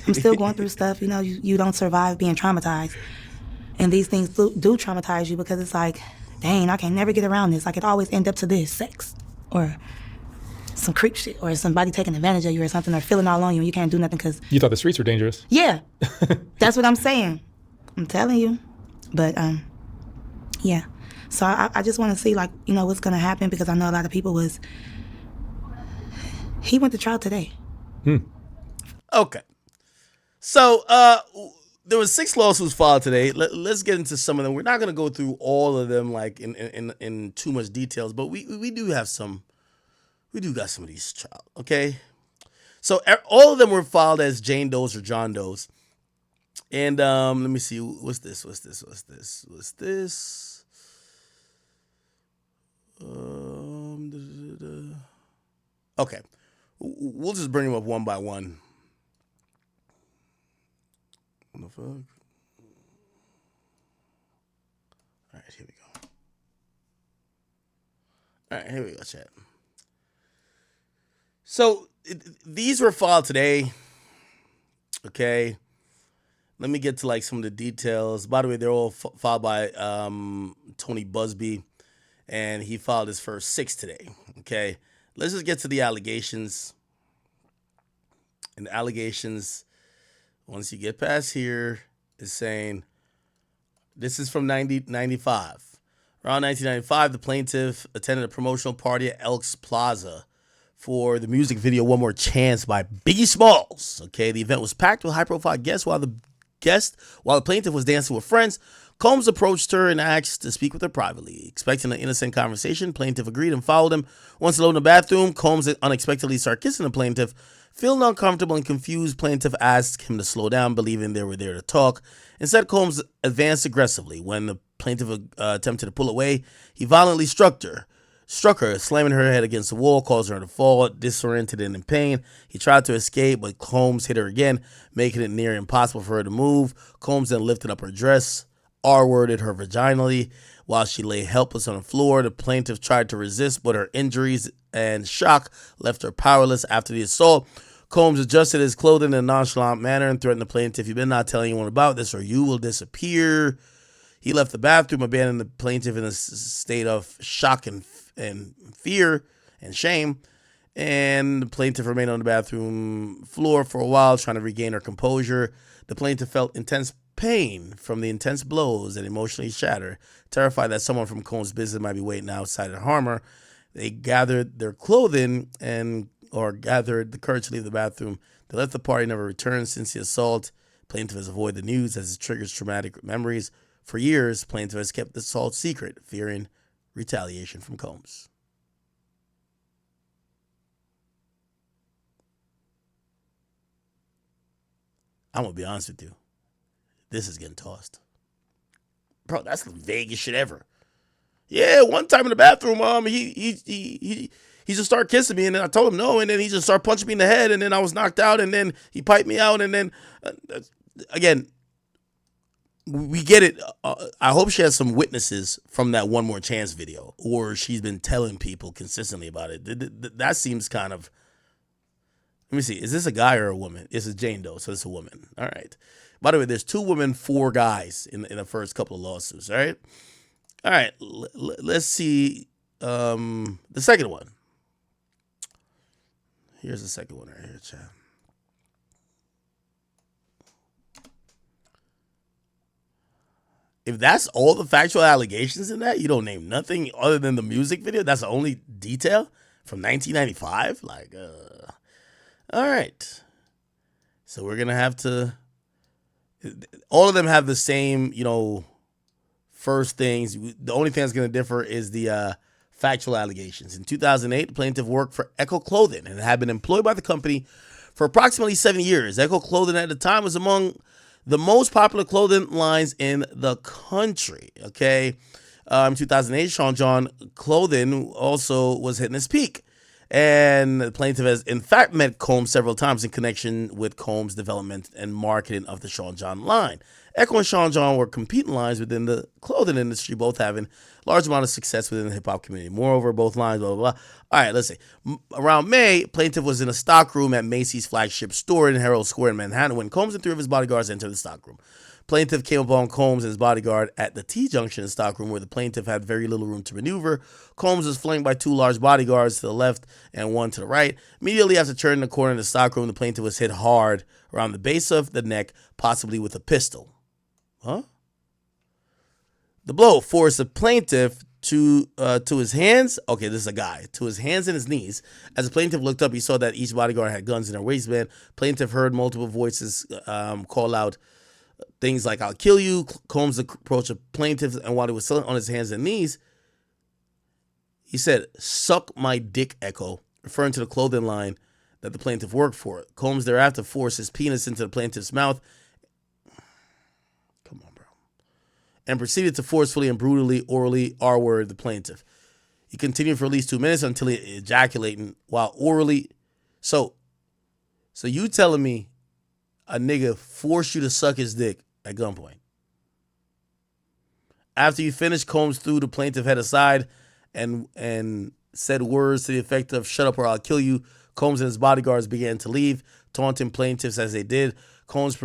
Speaker 1: I'm still going through stuff. You don't survive being traumatized. And these things do traumatize you because it's like, dang, I can never get around this. I could always end up to this, sex. Or some creep shit. Or somebody taking advantage of you or something. Or feeling all on you and you can't do nothing because...
Speaker 3: You thought the streets were dangerous.
Speaker 1: Yeah. That's what I'm saying. I'm telling you. But, yeah. So I just want to see, like, what's going to happen because I know a lot of people was... He went to trial today.
Speaker 2: Okay. So, there was 6 lawsuits filed today. Let's get into some of them. We're not going to go through all of them, like, in too much details, but we do have some... We do got some of these trials, okay? So, all of them were filed as Jane Does or John Does. And, let me see. What's this? Okay, we'll just bring them up one by one. What the fuck? All right, here we go, chat. So these were filed today. Okay, let me get to like some of the details. By the way, they're all filed by Tony Busby. And he filed his first 6 today, okay? Let's just get to the allegations. And the allegations, once you get past here, is saying, this is from 1995. Around 1995, the plaintiff attended a promotional party at Elks Plaza for the music video One More Chance by Biggie Smalls. Okay, the event was packed with high-profile guests while the plaintiff was dancing with friends. Combs approached her and asked to speak with her privately. Expecting an innocent conversation, plaintiff agreed and followed him. Once alone in the bathroom, Combs unexpectedly started kissing the plaintiff. Feeling uncomfortable and confused, plaintiff asked him to slow down, believing they were there to talk. Instead, Combs advanced aggressively. When the plaintiff attempted to pull away, he violently struck her, slamming her head against the wall, causing her to fall, disoriented and in pain. He tried to escape, but Combs hit her again, making it near impossible for her to move. Combs then lifted up her dress, R-worded her vaginally while she lay helpless on the floor. The plaintiff tried to resist, but her injuries and shock left her powerless. After the assault, Combs adjusted his clothing in a nonchalant manner and threatened the plaintiff, "You better not tell anyone about this or you will disappear." He left the bathroom, abandoning the plaintiff in a state of shock and fear and shame. And the plaintiff remained on the bathroom floor for a while, trying to regain her composure. The plaintiff felt intense pain from the intense blows and emotionally shattered. Terrified that someone from Combs' business might be waiting outside to harm her, they gathered their clothing or gathered the courage to leave the bathroom. They left the party, never returned since the assault. Plaintiff has avoided the news as it triggers traumatic memories. For years, plaintiff has kept the assault secret, fearing retaliation from Combs. I'm going to be honest with you. This is getting tossed. Bro, that's the vaguest shit ever. Yeah, one time in the bathroom, he just started kissing me, and then I told him no, and then he just started punching me in the head, and then I was knocked out, and then he piped me out, and then, again, we get it. I hope she has some witnesses from that One More Chance video, or she's been telling people consistently about it. That seems kind of... Let me see. Is this a guy or a woman? This is Jane Doe, so it's a woman. All right. By the way, there's 2 women, 4 guys in the first couple of lawsuits. All right. All right. Let's see the second one. Here's the second one right here, chat. If that's all the factual allegations in that, you don't name nothing other than the music video. That's the only detail from 1995. All right. So we're gonna have to. All of them have the same, first things. The only thing that's gonna differ is the factual allegations. In 2008, the plaintiff worked for Echo Clothing and had been employed by the company for approximately 7 years. Echo Clothing at the time was among the most popular clothing lines in the country. Okay. In 2008, Sean John Clothing also was hitting its peak. And the plaintiff has, in fact, met Combs several times in connection with Combs' development and marketing of the Sean John line. Echo and Sean John were competing lines within the clothing industry, both having a large amount of success within the hip-hop community. Moreover, both lines, blah, blah, blah. All right, let's see. Around May, plaintiff was in a stockroom at Macy's flagship store in Herald Square in Manhattan when Combs and 3 of his bodyguards entered the stockroom. Plaintiff came upon Combs and his bodyguard at the T-junction in the stockroom where the plaintiff had very little room to maneuver. Combs was flanked by 2 large bodyguards to the left and 1 to the right. Immediately after turning the corner in the stockroom, the plaintiff was hit hard around the base of the neck, possibly with a pistol. Huh? The blow forced the plaintiff to his hands. Okay, this is a guy. To his hands and his knees. As the plaintiff looked up, he saw that each bodyguard had guns in their waistband. Plaintiff heard multiple voices call out things like, "I'll kill you." Combs approached the plaintiff, and while he was still on his hands and knees, he said, "Suck my dick, Echo," referring to the clothing line that the plaintiff worked for. Combs thereafter forced his penis into the plaintiff's mouth. Come on, bro. And proceeded to forcefully and brutally, orally R-word the plaintiff. He continued for at least 2 minutes until he ejaculated while orally. So you telling me a nigga forced you to suck his dick at gunpoint? After you finished, Combs threw the plaintiff head aside and said words to the effect of, "Shut up or I'll kill you." Combs and his bodyguards began to leave, taunting plaintiffs as they did. Combs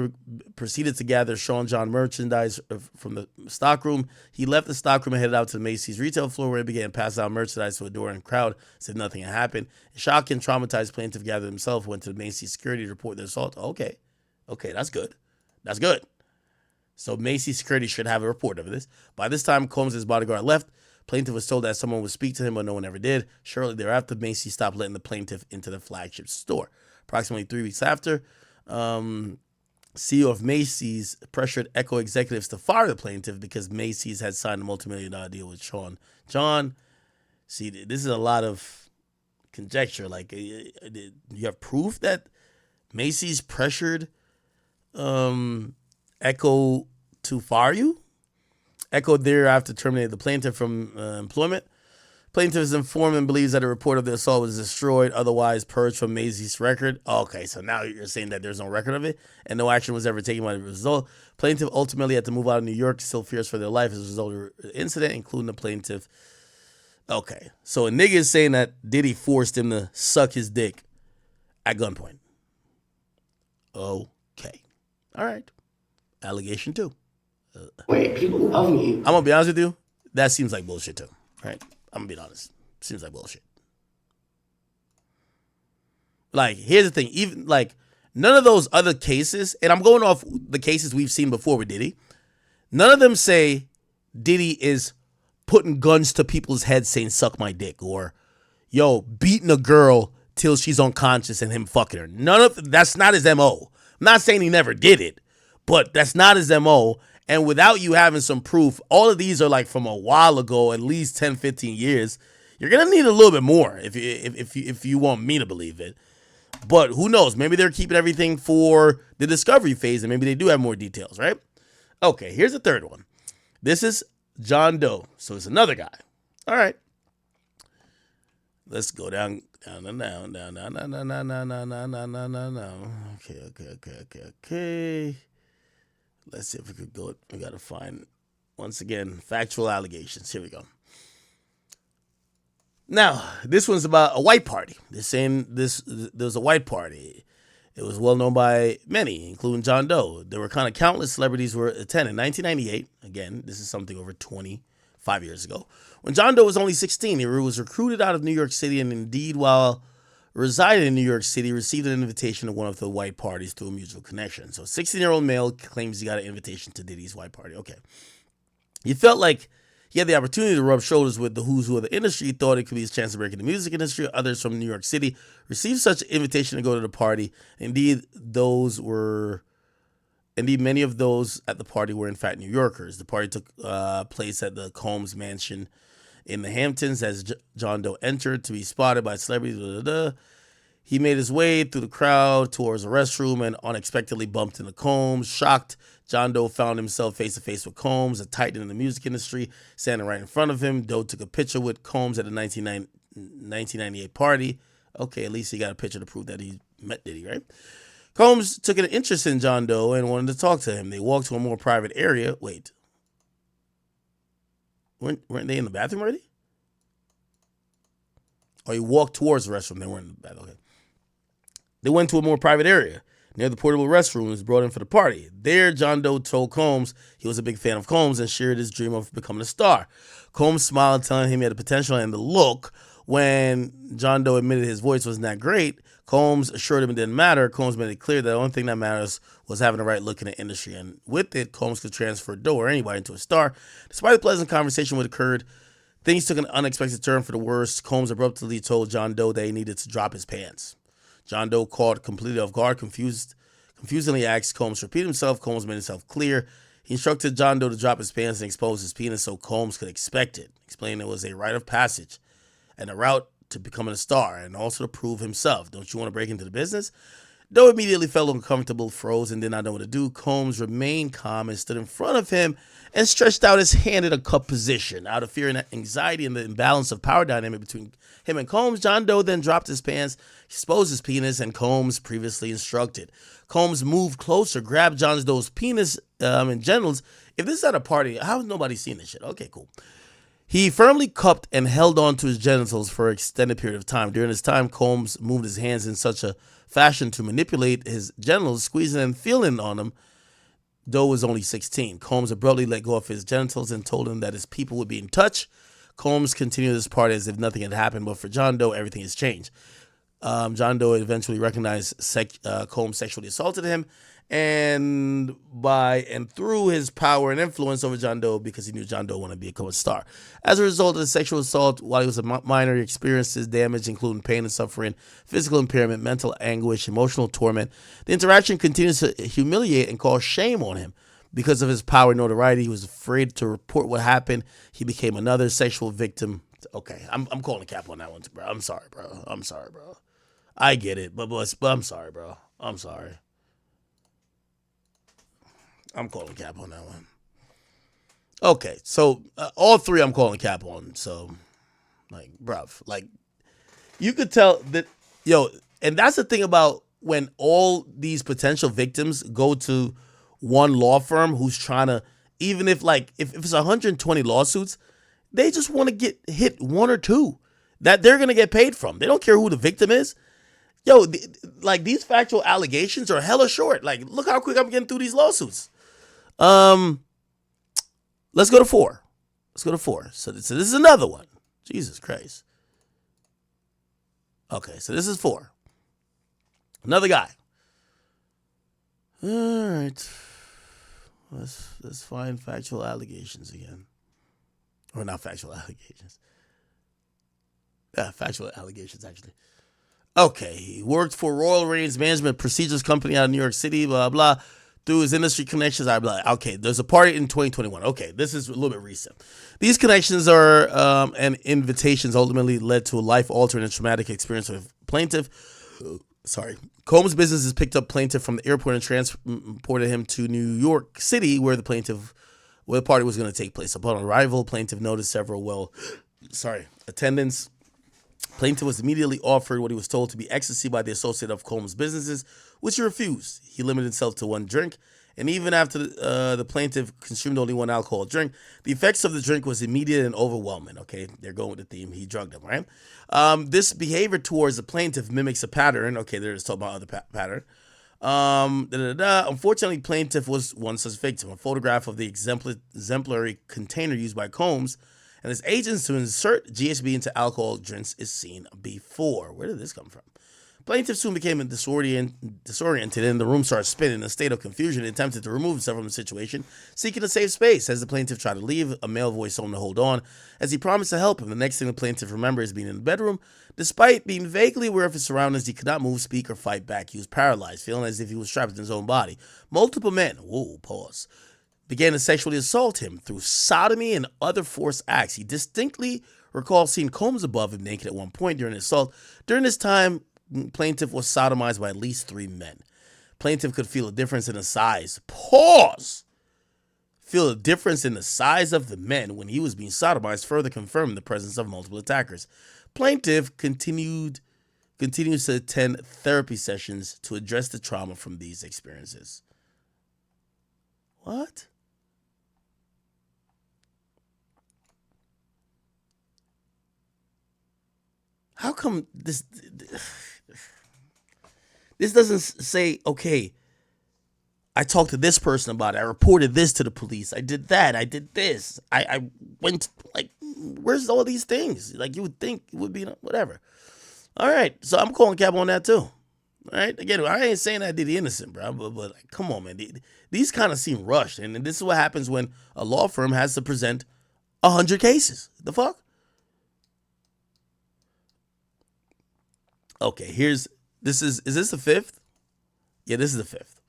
Speaker 2: proceeded to gather Sean John merchandise from the stockroom. He left the stockroom and headed out to the Macy's retail floor where he began passing out merchandise to a door, and crowd said nothing had happened. A shocked and traumatized plaintiff gathered himself, went to the Macy's security to report the assault. Okay, that's good. That's good. So Macy's security should have a report of this. By this time, Combs' bodyguard left. Plaintiff was told that someone would speak to him, but no one ever did. Shortly thereafter, Macy's stopped letting the plaintiff into the flagship store. Approximately 3 weeks after, CEO of Macy's pressured Echo executives to fire the plaintiff because Macy's had signed a multi-million-dollar deal with Sean John. See, this is a lot of conjecture. Like, you have proof that Macy's pressured Echo to fire you? Echo thereafter terminated the plaintiff from employment. Plaintiff is informed and believes that a report of the assault was destroyed, otherwise purged from Macy's record. Okay, so now you're saying that there's no record of it and no action was ever taken by the result. Plaintiff ultimately had to move out of New York, still fears for their life as a result of the incident, including the plaintiff. Okay, so a nigga is saying that Diddy forced him to suck his dick at gunpoint. Okay. All right. Allegation 2.
Speaker 4: Wait, people love me.
Speaker 2: I'm gonna be honest with you. That seems like bullshit too. Right? I'm gonna be honest. Seems like bullshit. Like, here's the thing. Even like none of those other cases, and I'm going off the cases we've seen before with Diddy. None of them say Diddy is putting guns to people's heads saying "suck my dick" or "yo, beating a girl till she's unconscious and him fucking her." That's not his MO. I'm not saying he never did it, but that's not his MO. And without you having some proof, all of these are like from a while ago, at least 10, 15 years. You're going to need a little bit more if you want me to believe it. But who knows? Maybe they're keeping everything for the discovery phase and maybe they do have more details, right? Okay, here's the third one. This is John Doe. So it's another guy. All right. Let's go down. Okay. Let's see if we could go. We got to find, once again, factual allegations. Here we go. Now, this one's about a white party. They're saying there's a white party. It was well known by many, including John Doe. There were kind of countless celebrities who were attending. 1998, again, this is something over 25 years ago. When John Doe was only 16, he was recruited out of New York City and indeed, while residing in New York City, received an invitation to one of the white parties through a mutual connection. So 16-year-old male claims he got an invitation to Diddy's white party. Okay. He felt like he had the opportunity to rub shoulders with the who's who of the industry. He thought it could be his chance to break in the music industry. Others from New York City received such an invitation to go to the party. Indeed, many of those at the party were in fact New Yorkers. The party took place at the Combs mansion in the Hamptons. As John Doe entered to be spotted by celebrities, he made his way through the crowd towards the restroom and unexpectedly bumped into Combs. Shocked, John Doe found himself face-to-face with Combs, a titan in the music industry, standing right in front of him. Doe took a picture with Combs at a 1998 party. Okay, at least he got a picture to prove that he met Diddy, right? Combs took an interest in John Doe and wanted to talk to him. They walked to a more private area. Wait. Weren't they in the bathroom already? Or he walked towards the restroom. They weren't in the bathroom. Okay. They went to a more private area near the portable restroom and was brought in for the party. There, John Doe told Combs he was a big fan of Combs and shared his dream of becoming a star. Combs smiled, telling him he had the potential and the look. When John Doe admitted his voice wasn't that great, Combs assured him it didn't matter. Combs made it clear that the only thing that matters was having the right look in the industry. And with it, Combs could transfer Doe or anybody into a star. Despite the pleasant conversation that occurred, things took an unexpected turn for the worse. Combs abruptly told John Doe that he needed to drop his pants. John Doe, caught completely off guard, confusingly asked Combs to repeat himself. Combs made himself clear. He instructed John Doe to drop his pants and expose his penis so Combs could expect it, explaining it was a rite of passage and a route to becoming a star and also to prove himself. Don't you want to break into the business? Doe immediately felt uncomfortable, froze, and did not know what to do. Combs remained calm and stood in front of him and stretched out his hand in a cup position. Out of fear and anxiety and the imbalance of power dynamic between him and Combs, John Doe then dropped his pants, exposed his penis, and Combs previously instructed. Combs moved closer, grabbed John Doe's penis and genitals. If this is at a party, how has nobody seen this shit? Okay, cool. He firmly cupped and held on to his genitals for an extended period of time. During this time, Combs moved his hands in such a fashion to manipulate his genitals, squeezing and feeling on them. Doe was only 16. Combs abruptly let go of his genitals and told him that his people would be in touch. Combs continued this party as if nothing had happened, but for John Doe, everything has changed. John Doe eventually recognized Combs sexually assaulted him, and through his power and influence over John Doe, because he knew John Doe wanted to become a star. As a result of the sexual assault, while he was a minor, he experienced his damage, including pain and suffering, physical impairment, mental anguish, emotional torment. The interaction continues to humiliate and cause shame on him. Because of his power and notoriety, he was afraid to report what happened. He became another sexual victim. Okay, I'm calling a cap on that one, bro. I'm sorry, bro. I get it, but I'm sorry, bro. I'm sorry. I'm calling cap on that one. Okay, so all three I'm calling cap on. So, like, bruv, like, you could tell that, and that's the thing about when all these potential victims go to one law firm who's trying to, even if it's 120 lawsuits, they just want to get hit one or two that they're going to get paid from. They don't care who the victim is. These factual allegations are hella short. Like, look how quick I'm getting through these lawsuits. Let's go to 4. So this is another one. Jesus Christ. Okay, so this is 4. Another guy. All right. Let's find factual allegations again. Or not factual allegations. Yeah, factual allegations, actually. Okay, he worked for Royal Reigns Management Procedures Company out of New York City, blah, blah. Through his industry connections, I'd be like, okay, there's a party in 2021. Okay, this is a little bit recent. These connections are and invitations ultimately led to a life-altering and traumatic experience with plaintiff. Combs' businesses picked up plaintiff from the airport and transported him to New York City, where the party was going to take place. Upon arrival, plaintiff noticed several attendants. Plaintiff was immediately offered what he was told to be ecstasy by the associate of Combs' businesses, which he refused. He limited himself to one drink, and even after the plaintiff consumed only one alcohol drink, the effects of the drink was immediate and overwhelming. Okay, they're going with the theme. He drugged him, right? This behavior towards the plaintiff mimics a pattern. Okay, they're just talking about other pattern. Unfortunately, plaintiff was one such victim. A photograph of the exemplary container used by Combs and his agents to insert GHB into alcohol drinks is seen before. Where did this come from? Plaintiff soon became disoriented and the room started spinning. In a state of confusion, he attempted to remove himself from the situation, seeking a safe space. As the plaintiff tried to leave, a male voice told him to hold on, as he promised to help him. The next thing the plaintiff remembered is being in the bedroom. Despite being vaguely aware of his surroundings, he could not move, speak, or fight back. He was paralyzed, feeling as if he was trapped in his own body. Multiple men, began to sexually assault him through sodomy and other forced acts. He distinctly recalled seeing Combs above him naked at one point during the assault. During this time, plaintiff was sodomized by at least 3 men. Plaintiff could feel a difference in the size. Feel a difference in the size of the men when he was being sodomized, further confirming the presence of multiple attackers. Plaintiff continues to attend therapy sessions to address the trauma from these experiences. What? How come this doesn't say, okay, I talked to this person about it. I reported this to the police. I did that. I did this. I went, where's all these things? Like, you would think it would be, whatever. All right. So I'm calling cap on that too. All right. Again, I ain't saying that Diddy innocent, bro. But come on, man. These kind of seem rushed. And this is what happens when a law firm has to present 100 cases. The fuck? Okay, is this the 5th? Yeah, this is the 5th.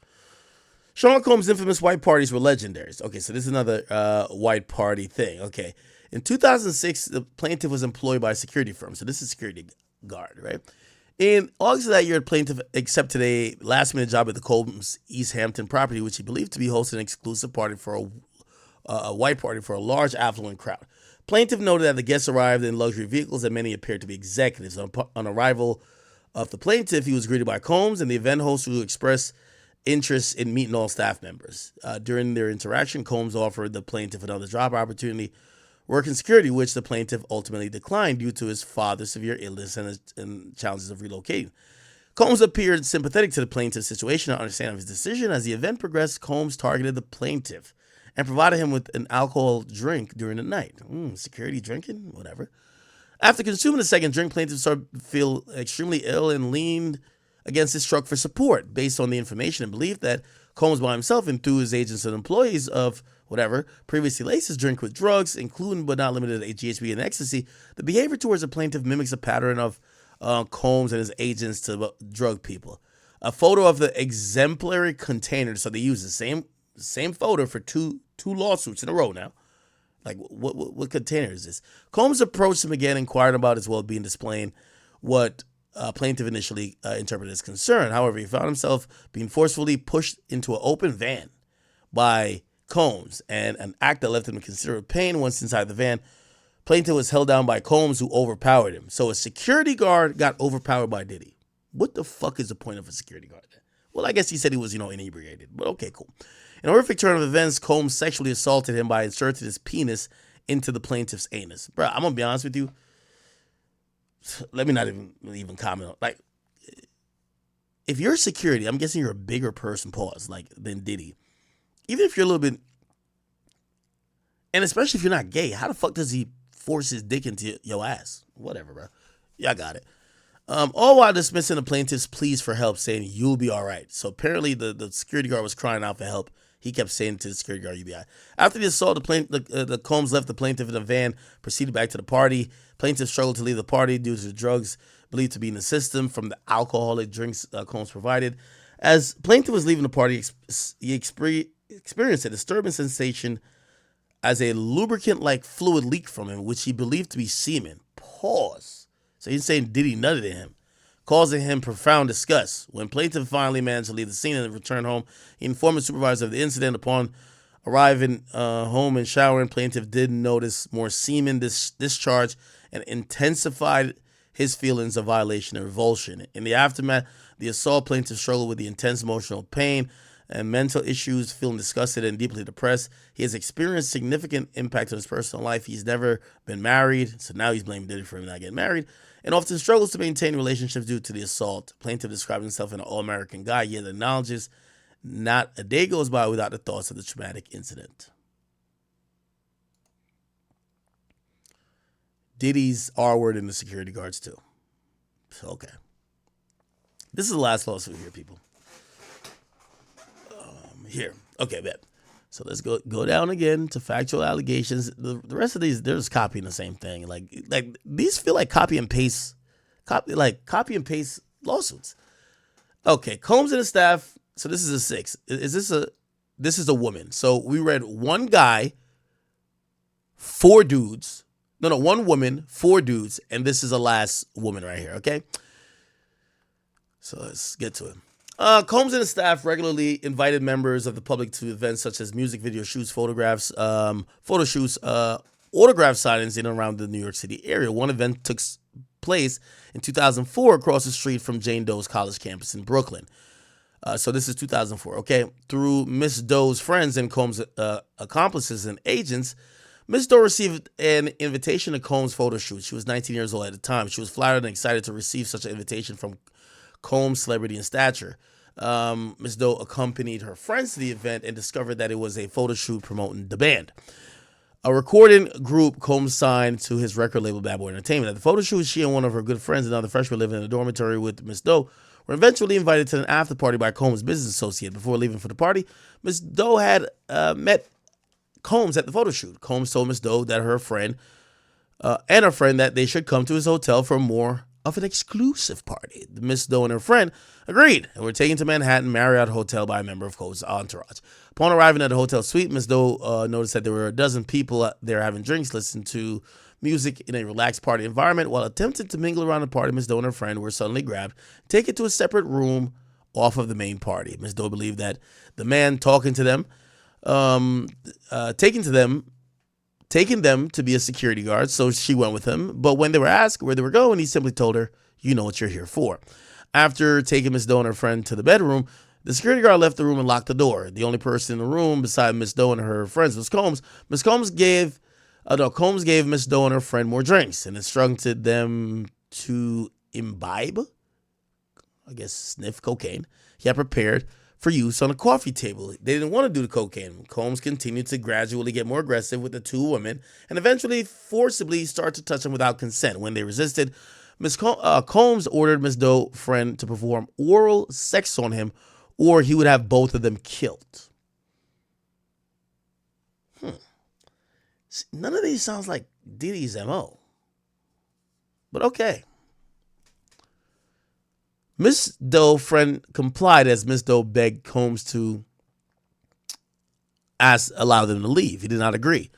Speaker 2: Sean Combs' infamous white parties were legendaries. Okay, so this is another white party thing. Okay, in 2006, the plaintiff was employed by a security firm. So this is a security guard, right? In August of that year, the plaintiff accepted a last-minute job at the Combs East Hampton property, which he believed to be hosting an exclusive party for a white party for a large affluent crowd. Plaintiff noted that the guests arrived in luxury vehicles and many appeared to be executives. On arrival of the plaintiff, he was greeted by Combs and the event host, who expressed interest in meeting all staff members. During their interaction, Combs offered the plaintiff another job opportunity, working security, which the plaintiff ultimately declined due to his father's severe illness and challenges of relocating. Combs appeared sympathetic to the plaintiff's situation and understanding of his decision. As the event progressed, Combs targeted the plaintiff and provided him with an alcohol drink during the night. Security drinking? Whatever. After consuming the second drink, plaintiff started to feel extremely ill and leaned against his truck for support, based on the information and belief that Combs by himself and through his agents and employees of whatever previously laced his drink with drugs, including but not limited to GHB and ecstasy. The behavior towards the plaintiff mimics a pattern of Combs and his agents to drug people. A photo of the exemplary container, so they use the same photo for two lawsuits in a row now. Like, what container is this? Combs approached him again, inquired about his well-being, displaying what plaintiff initially interpreted as concern. However, he found himself being forcefully pushed into an open van by Combs, and an act that left him in considerable pain. Once inside the van, plaintiff was held down by Combs, who overpowered him. So a security guard got overpowered by Diddy. What the fuck is the point of a security guard? Well, I guess he said he was, inebriated, but okay, cool. In a horrific turn of events, Combs sexually assaulted him by inserting his penis into the plaintiff's anus. Bro, I'm gonna be honest with you. Let me not even comment on, like, if you're security, I'm guessing you're a bigger person, than Diddy. Even if you're a little bit, and especially if you're not gay, how the fuck does he force his dick into your ass? Whatever, bro. Yeah, I got it. All while dismissing the plaintiff's pleas for help, saying, "You'll be all right." So apparently the security guard was crying out for help. He kept saying to the security guard, "You'll be all right." After the assault, the Combs left the plaintiff in a van, proceeded back to the party. Plaintiff struggled to leave the party due to the drugs believed to be in the system from the alcoholic drinks Combs provided. As plaintiff was leaving the party, he experienced a disturbing sensation as a lubricant-like fluid leaked from him, which he believed to be semen. Pause. So he's saying Diddy nutted at him, causing him profound disgust. When plaintiff finally managed to leave the scene and return home, he informed the supervisor of the incident. Upon arriving home and showering, plaintiff did notice more semen discharge and intensified his feelings of violation and revulsion. In the aftermath, the assault, plaintiff struggled with the intense emotional pain and mental issues, feeling disgusted and deeply depressed. He has experienced significant impact on his personal life. He's never been married, so now he's blaming Diddy for him not getting married, and often struggles to maintain relationships due to the assault. Plaintiff describes himself as an all-American guy, yet acknowledges not a day goes by without the thoughts of the traumatic incident. Diddy's R-word in the security guards too. Okay. This is the last lawsuit here, people. Here. Okay, bet. So let's go down again to factual allegations. The rest of these, they're just copying the same thing. Like these feel like copy and paste lawsuits. Okay, Combs and his staff. So this is a 6. This is a woman. So we read one guy, 4 dudes. No, 1 woman, 4 dudes, and this is the last woman right here. Okay. So let's get to it. Combs and his staff regularly invited members of the public to events such as music video shoots, photographs, photo shoots, autograph signings in and around the New York City area. One event took place in 2004 across the street from Jane Doe's college campus in Brooklyn. So this is 2004, okay? Through Miss Doe's friends and Combs' accomplices and agents, Miss Doe received an invitation to Combs' photo shoot. She was 19 years old at the time. She was flattered and excited to receive such an invitation from Combs' celebrity in stature. Ms. Doe accompanied her friends to the event and discovered that it was a photo shoot promoting the band. A recording group Combs signed to his record label Bad Boy Entertainment. At the photo shoot, she and one of her good friends, another freshman living in a dormitory with Ms. Doe, were eventually invited to an after party by Combs' business associate. Before leaving for the party, Ms. Doe had met Combs at the photo shoot. Combs told Ms. Doe that her friend and her friend that they should come to his hotel for more of an exclusive party. Miss Doe and her friend agreed and were taken to Manhattan Marriott Hotel by a member of Combs' entourage. Upon arriving at the hotel suite, Miss Doe noticed that there were a dozen people there having drinks, listening to music in a relaxed party environment. While attempting to mingle around the party, Miss Doe and her friend were suddenly grabbed, taken to a separate room off of the main party. Miss Doe believed that the man taking them to be a security guard, so she went with him. But when they were asked where they were going, he simply told her, "You know what you're here for." After taking Miss Doe and her friend to the bedroom, the security guard left the room and locked the door. The only person in the room beside Miss Doe and her friends was Combs. Combs gave Miss Doe and her friend more drinks and instructed them to imbibe, I guess sniff cocaine he had prepared for use on a coffee table. They didn't want to do the cocaine. Combs continued to gradually get more aggressive with the two women and eventually forcibly start to touch them without consent. When they resisted, Combs ordered Miss Doe's friend to perform oral sex on him, or he would have both of them killed. None of these sounds like Diddy's MO. But okay. Miss Doe's friend complied as Miss Doe begged Combs to allow them to leave. He did not agree.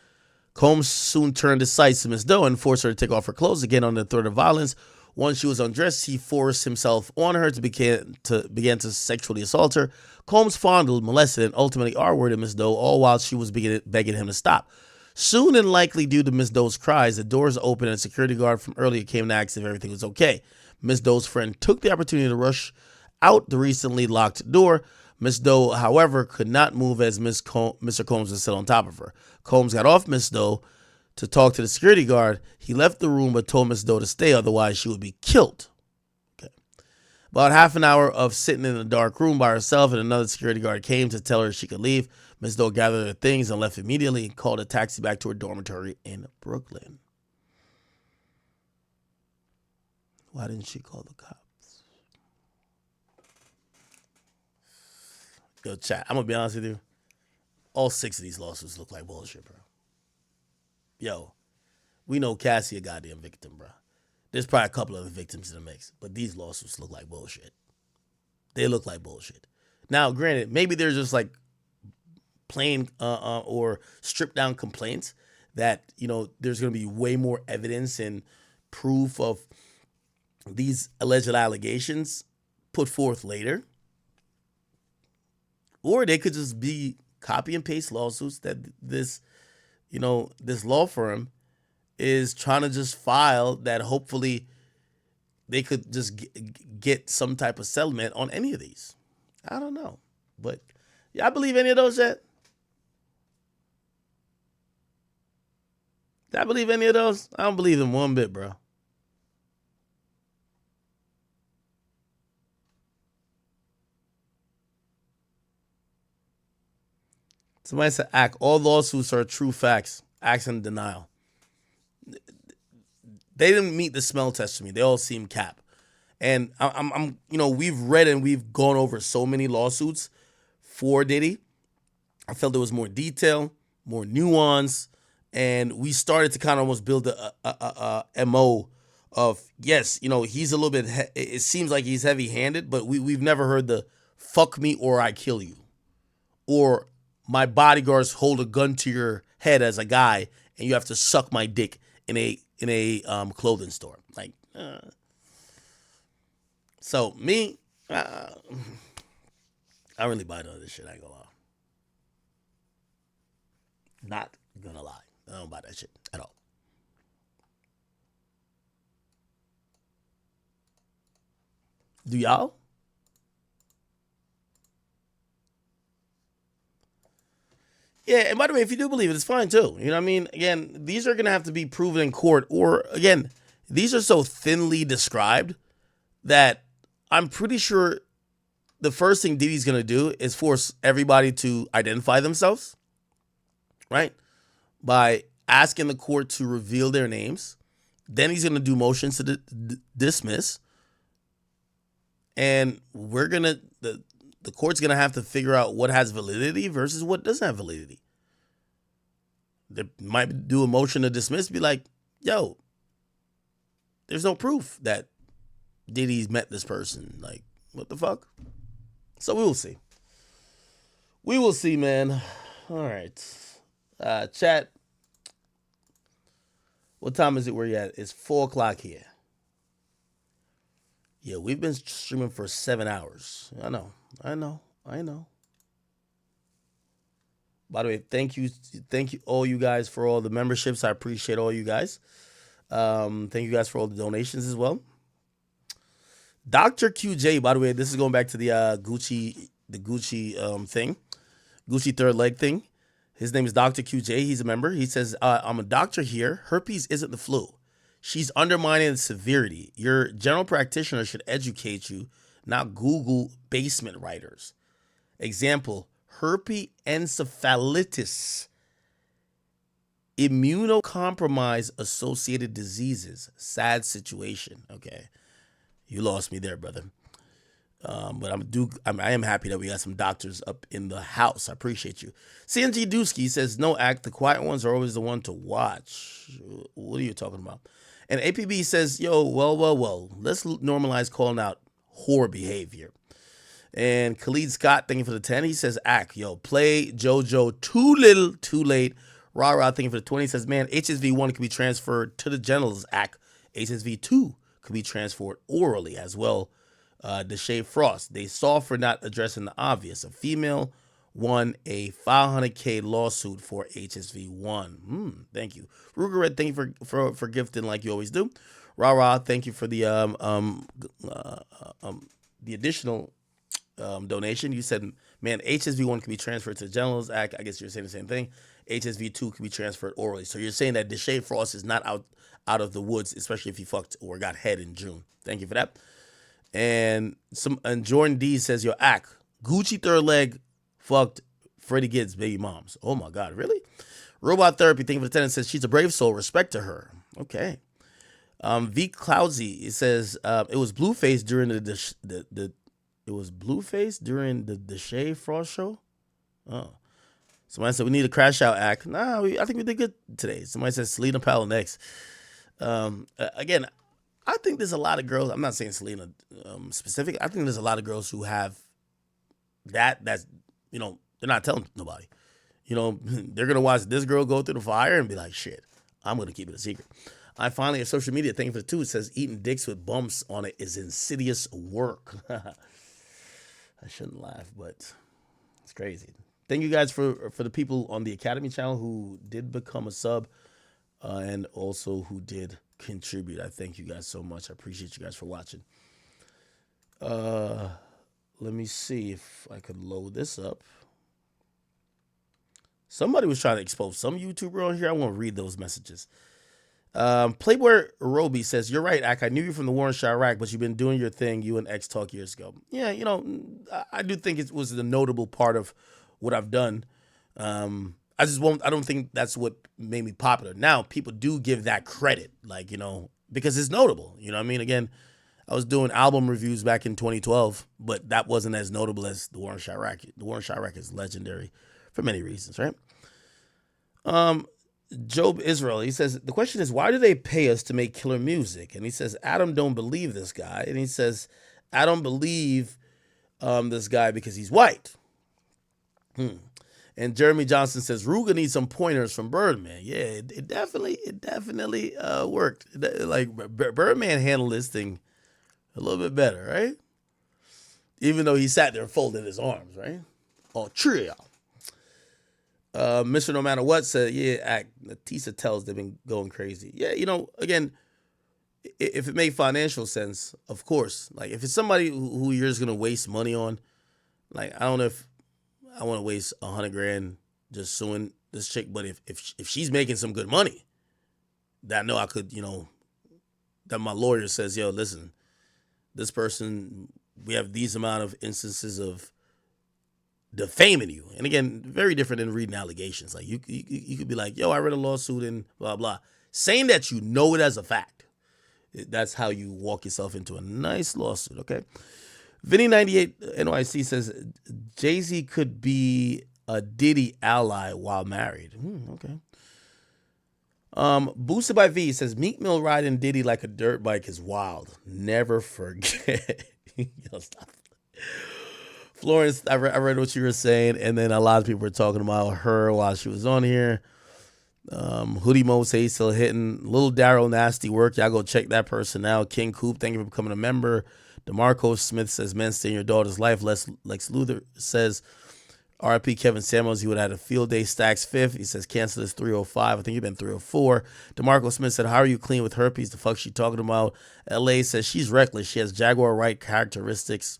Speaker 2: Combs soon turned his sights to Miss Doe and forced her to take off her clothes again under the threat of violence. Once she was undressed, he forced himself on her to begin to sexually assault her. Combs fondled, molested, and ultimately R-worded Miss Doe, all while she was begging him to stop. Soon and likely due to Miss Doe's cries, the doors opened and a security guard from earlier came to ask if everything was okay. Miss Doe's friend took the opportunity to rush out the recently locked door. Miss Doe, however, could not move as Mr. Combs was still on top of her. Combs got off Miss Doe to talk to the security guard. He left the room but told Miss Doe to stay, otherwise she would be killed. Okay. About half an hour of sitting in a dark room by herself and another security guard came to tell her she could leave. Miss Doe gathered her things and left immediately and called a taxi back to her dormitory in Brooklyn. Why didn't she call the cops? Yo, chat, I'm going to be honest with you. All 6 of these lawsuits look like bullshit, bro. Yo, we know Cassie a goddamn victim, bro. There's probably a couple other victims in the mix, but these lawsuits look like bullshit. They look like bullshit. Now, granted, maybe they're just like plain or stripped down complaints that, you know, there's going to be way more evidence and proof of these alleged allegations put forth later. Or they could just be copy and paste lawsuits that this law firm is trying to just file, that hopefully they could just get some type of settlement on any of these. I don't know. But y'all believe any of those yet? Did I believe any of those? I don't believe them one bit, bro. Somebody said, "Act. All lawsuits are true facts. Acts in denial." They didn't meet the smell test for me. They all seem cap. And I'm we've read and we've gone over so many lawsuits for Diddy. I felt there was more detail, more nuance, and we started to kind of almost build a MO of, yes, he's a little bit, it seems like he's heavy-handed, but we've never heard the fuck me or I kill you, or my bodyguards hold a gun to your head as a guy and you have to suck my dick in a clothing store. Like, so me, I really buy none of this shit. I ain't gonna lie. Not gonna lie. I don't buy that shit at all. Do y'all? Yeah, and by the way, if you do believe it, it's fine too. You know what I mean? Again, these are going to have to be proven in court, or again, these are so thinly described that I'm pretty sure the first thing Diddy's going to do is force everybody to identify themselves, right? By asking the court to reveal their names. Then he's going to do motions to dismiss. And we're going to, the court's going to have to figure out what has validity versus what doesn't have validity. They might do a motion to dismiss, be like, yo, there's no proof that Diddy's met this person. Like, what the fuck? So we will see. We will see, man. All right. Chat. What time is it where you at? It's 4 o'clock here. Yeah, we've been streaming for 7 hours. I know. By the way, thank you all you guys for all the memberships. I appreciate all you guys. Thank you guys for all the donations as well. Dr. QJ, by the way, this is going back to the Gucci thing, Gucci third leg thing. His name is Dr. QJ. He's a member. He says, I'm a doctor here. Herpes isn't the flu. She's undermining the severity. Your general practitioner should educate you, not Google basement writers. Example, herpes immunocompromised associated diseases. Sad situation. Okay. You lost me there, brother. But I am happy that we got some doctors up in the house. I appreciate you. CNG Dusky says, no act. The quiet ones are always the one to watch. What are you talking about? And APB says, yo, well. Let's normalize calling out whore behavior. And Khalid Scott, thank you for the 10. He says, act. Yo, play JoJo too little, too late. Rah, thank you for the 20. He says, man, HSV-1 can be transferred to the genitals. Act. HSV-2 could be transferred orally as well. Deshae Frost, they saw for not addressing the obvious. A female won a $500K lawsuit for HSV-1. Thank you. Ruger Red, thank you for gifting like you always do. Rah, thank you for the additional donation. You said, man, HSV-1 can be transferred to the genitals. Act. I guess you're saying the same thing. HSV-2 can be transferred orally. So you're saying that Deshae Frost is not out of the woods, especially if he fucked or got head in June. Thank you for that. And Jordan D says, your act. Gucci third leg fucked Freddie Gibbs' baby moms. Oh my God, really? Robot Therapy, thank you for the 10, says she's a brave soul. Respect to her. Okay. V Cloudsy, it says it was Blueface during the Deshae Frost show. Oh. Somebody said we need a crash out act. Nah, I think we did good today. Somebody says Selena Powell next. Again, I think there's a lot of girls. I'm not saying Selena specific. I think there's a lot of girls who have that's they're not telling nobody. They're gonna watch this girl go through the fire and be like, shit, I'm gonna keep it a secret. I finally have social media. Thank you for the 2. It says eating dicks with bumps on it is insidious work. I shouldn't laugh, but it's crazy. Thank you guys for the people on the Academy channel who did become a sub and also who did contribute. I thank you guys so much. I appreciate you guys for watching. Let me see if I could load this up. Somebody was trying to expose some YouTuber on here. I want to read those messages. Playboy Roby says, you're right, Ak. I knew you from the war in Chirac, but you've been doing your thing. You and X talk years ago. Yeah, I do think it was a notable part of what I've done. I don't think that's what made me popular. Now, people do give that credit, because it's notable. You know what I mean? Again, I was doing album reviews back in 2012, but that wasn't as notable as the war in Chirac. The war in Chirac is legendary for many reasons, right? Job Israel, he says, the question is, why do they pay us to make killer music? And he says, Adam don't believe this guy. And he says, I don't believe this guy because he's white. And Jeremy Johnson says, Ruga needs some pointers from Birdman. Yeah, it definitely worked. Birdman handled this thing a little bit better, right? Even though he sat there and folded his arms, right? Oh, trio. Mr. No Matter What said, yeah, Tisa tells they've been going crazy. Yeah, again, if it made financial sense, of course. Like, if it's somebody who you're just going to waste money on, like, I don't know if I want to waste $100,000 just suing this chick, but if she's making some good money, that I know I could, that my lawyer says, yo, listen, this person, we have these amount of instances of defaming you. And again, very different than reading allegations. Like you could be like, yo, I read a lawsuit and blah, blah. Saying that you know it as a fact. That's how you walk yourself into a nice lawsuit, okay? Vinny98 NYC says, Jay-Z could be a Diddy ally while married. Okay. Boosted by V says, Meek Mill riding Diddy like a dirt bike is wild. Never forget. Yo, stop. Florence, I read what you were saying, and then a lot of people were talking about her while she was on here. Hoodie Mo says he's still hitting. Little Daryl Nasty work. Y'all go check that person out. King Coop, thank you for becoming a member. DeMarco Smith says, men, stay in your daughter's life. Lex Luthor says, RIP Kevin Samuels, he would have had a field day. Stacks 5th. He says, cancel this 305. I think you've been 304. DeMarco Smith said, how are you clean with herpes? The fuck she talking about? LA says, she's reckless. She has Jaguar-right characteristics.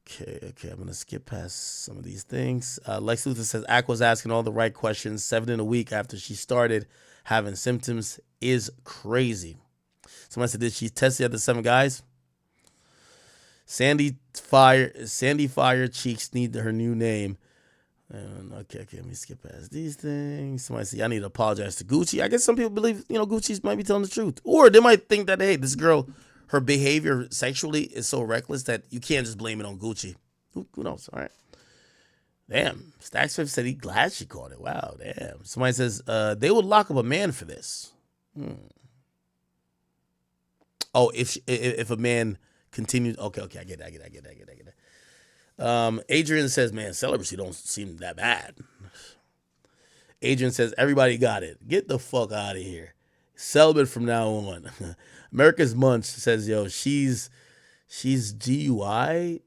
Speaker 2: Okay, I'm going to skip past some of these things. Lex Luthor says, Ak was asking all the right questions 7 in a week after she started having symptoms is crazy. Somebody said, did she test the other 7 guys? Sandy Fire Cheeks need her new name. Okay, let me skip past these things. Somebody say I need to apologize to Gucci. I guess some people believe, Gucci might be telling the truth. Or they might think that, hey, this girl, her behavior sexually is so reckless that you can't just blame it on Gucci. Who knows? All right. Damn. Stack Swift said he's glad she caught it. Wow, damn. Somebody says they would lock up a man for this. Oh, if a man continues. Okay, I get it. Adrian says, man, celibacy don't seem that bad. Adrian says, everybody got it. Get the fuck out of here. Celibate from now on. America's Munch says, yo, she's GUI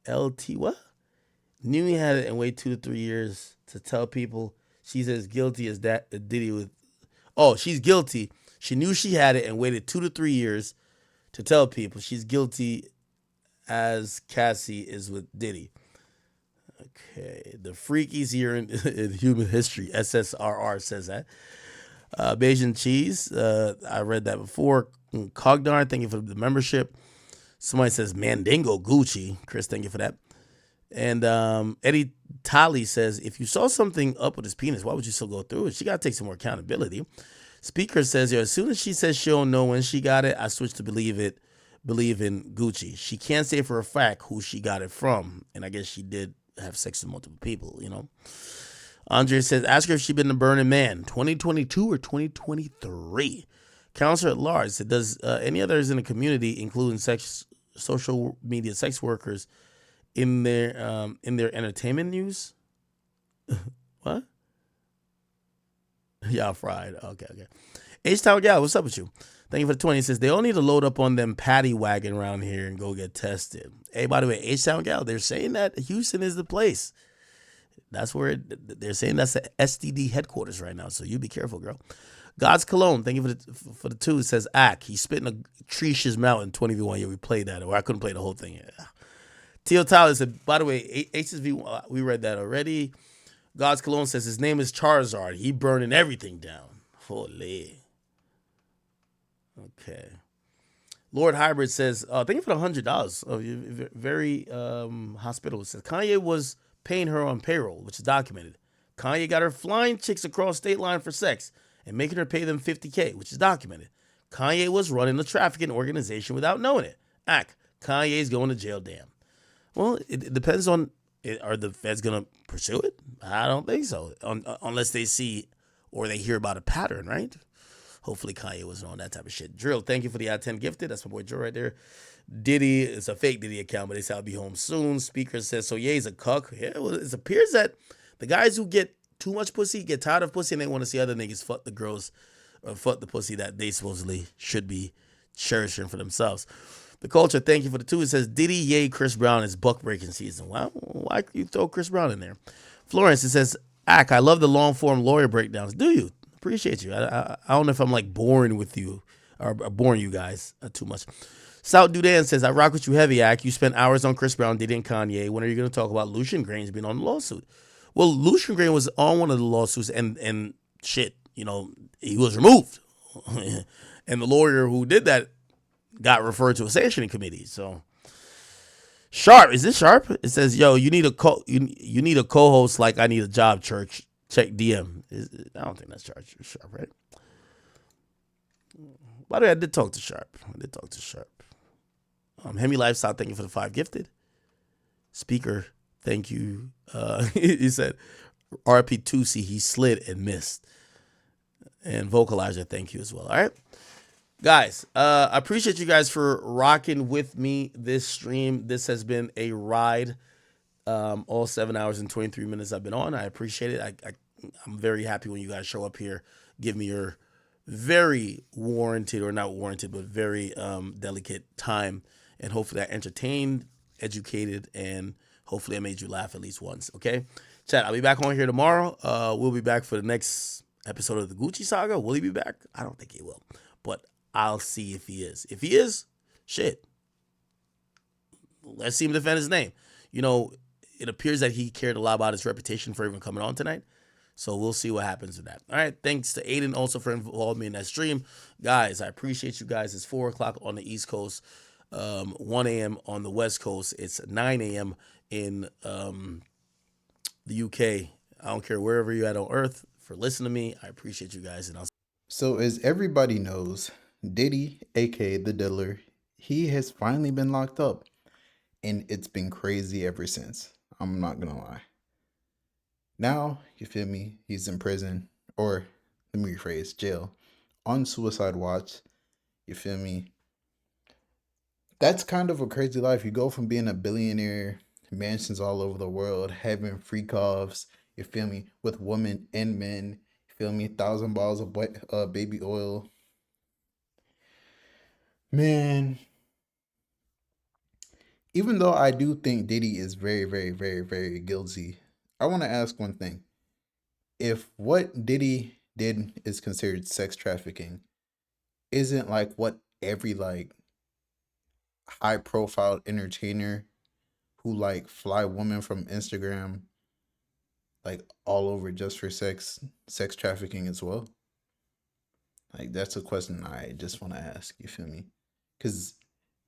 Speaker 2: LT what? Knew he had it and wait 2 to 3 years to tell people she's as guilty as that Diddy with. Oh, she's guilty. She knew she had it and waited 2 to 3 years to tell people she's guilty as Cassie is with Diddy. Okay. The freakies here in human history. SSRR says that. Bayesian Cheese. I read that before. Cogdarn, thank you for the membership. Somebody says Mandingo Gucci. Chris, thank you for that. And Eddie Talley says, if you saw something up with his penis, why would you still go through it? She got to take some more accountability. Speaker says, as soon as she says she don't know when she got it, I switched to believe in Gucci. She can't say for a fact who she got it from. And I guess she did have sex with multiple people, Andre says, ask her if she's been a Burning Man, 2022 or 2023. Counselor at large said, does any others in the community, including social media sex workers, in their entertainment news? What? Y'all fried. Okay. H-Town Gal, what's up with you? Thank you for the 20. It says, they all need to load up on them paddy wagon around here and go get tested. Hey, by the way, H-Town Gal, they're saying that Houston is the place. That's where they're saying that's the STD headquarters right now. So you be careful, girl. God's Cologne, thank you for the 2. It says, he spit in a Tricia's mouth in 20v1. Yeah, we played that. Or I couldn't play the whole thing. Yeah. Tio Tyler said, by the way, HSV, we read that already. God's Cologne says his name is Charizard. He burning everything down. Holy. Okay. Lord Hybrid says, thank you for the $100. Very hospitable. It says Kanye was paying her on payroll, which is documented. Kanye got her flying chicks across state line for sex and making her pay them $50K, which is documented. Kanye was running a trafficking organization without knowing it. Kanye's going to jail, damn. Well, it depends on, are the feds going to pursue it? I don't think so, unless they see or they hear about a pattern, right? Hopefully Kanye wasn't on that type of shit. Drill, thank you for the I-10 gifted. That's my boy Joe right there. Diddy, it's a fake Diddy account, but they say I'll be home soon. Speaker says, so yeah, he's a cuck. Yeah, well, it appears that the guys who get too much pussy get tired of pussy and they want to see other niggas fuck the girls or fuck the pussy that they supposedly should be cherishing for themselves. The Culture, thank you for the 2. It says, Diddy, yay, Chris Brown is buck breaking season. Wow, why you throw Chris Brown in there? Florence, it says, I love the long form lawyer breakdowns. Do you? Appreciate you. I don't know if I'm like boring with you or boring you guys too much. South Dudan says, I rock with you heavy, You spent hours on Chris Brown, Diddy, and Kanye. When are you going to talk about Lucian Grain's being on the lawsuit? Well, Lucian Grain was on one of the lawsuits and shit, he was removed. And the lawyer who did that got referred to a sanctioning committee. So Sharp, is this Sharp? It says, yo, you need a co-host like I need a job, church. Check DM. I don't think that's Sharp, right? By the way, I did talk to Sharp. Hemi Lifestyle, thank you for the 5 gifted. Speaker, thank you. He said, RP2C, he slid and missed. And Vocalizer, thank you as well. All right. Guys, I appreciate you guys for rocking with me this stream. This has been a ride. All 7 hours and 23 minutes I've been on. I appreciate it. I'm very happy when you guys show up here, give me your very warranted, or not warranted, but very delicate time. And hopefully I entertained, educated, and hopefully I made you laugh at least once. Okay? Chat, I'll be back on here tomorrow. We'll be back for the next episode of the Gucci Saga. Will he be back? I don't think he will. But I'll see if he is. If he is, shit. Let's see him defend his name. It appears that he cared a lot about his reputation for even coming on tonight. So we'll see what happens with that. All right. Thanks to Aiden also for involving me in that stream. Guys, I appreciate you guys. It's 4 o'clock on the East Coast. 1 a.m. on the West Coast. It's 9 a.m. in the UK. I don't care wherever you're at on Earth for listening to me. I appreciate you guys, and I'll.
Speaker 5: So, as everybody knows, Diddy, aka the Diddler, he has finally been locked up, and it's been crazy ever since. I'm not gonna lie. Now, you feel me? He's in prison, or let me rephrase, jail, on suicide watch. You feel me? That's kind of a crazy life. You go from being a billionaire, mansions all over the world, having FREAKOFFs, you feel me, with women and men, you feel me, 1,000 bottles of baby oil. Man, even though I do think Diddy is very, very, very, very guilty, I want to ask one thing. If what Diddy did is considered sex trafficking, isn't like what every like high profile entertainer who like fly women from Instagram like all over just for sex trafficking as well? Like that's a question I just want to ask, you feel me? Cuz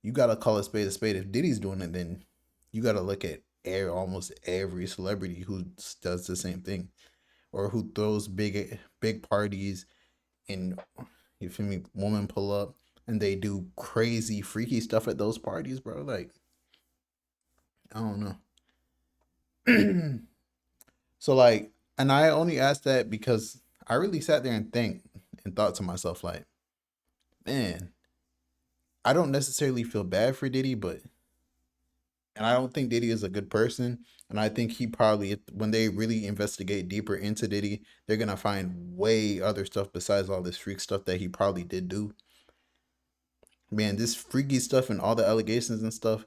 Speaker 5: you got to call a spade a spade. If Diddy's doing it, then you got to look at almost every celebrity who does the same thing or who throws big parties and you feel me, women pull up and they do crazy freaky stuff at those parties, bro. Like I don't know. So like, and I only asked that because I really sat there and thought to myself like, man, I don't necessarily feel bad for Diddy, but and I don't think Diddy is a good person. And I think he probably, when they really investigate deeper into Diddy, they're gonna find way other stuff besides all this freak stuff that he probably did do. Man, this freaky stuff and all the allegations and stuff,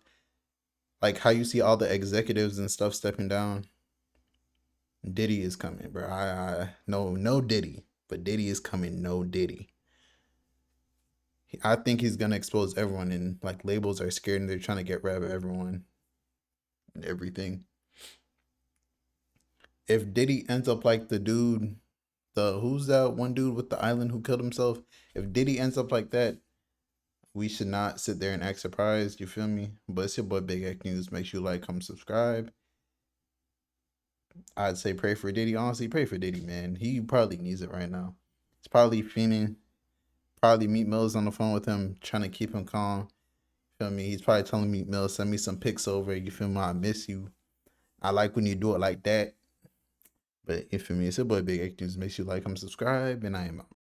Speaker 5: like how you see all the executives and stuff stepping down. Diddy is coming, bro. I no Diddy, but Diddy is coming. No Diddy. I think he's gonna expose everyone, and like labels are scared and they're trying to get rid of everyone and everything. If Diddy ends up like the dude, the who's that one dude with the island who killed himself? If Diddy ends up like that, we should not sit there and act surprised. You feel me? But it's your boy Big X News. Make sure you like, comment, subscribe. I'd say pray for Diddy. Honestly, pray for Diddy, man. He probably needs it right now. He's probably fiending. Probably Meat Mill's on the phone with him, trying to keep him calm. Feel me? He's probably telling Meat Mill, send me some pics over. You feel me? I miss you. I like when you do it like that. But you feel me? It's your boy Big X News. Make sure you like, comment, subscribe, and I am out.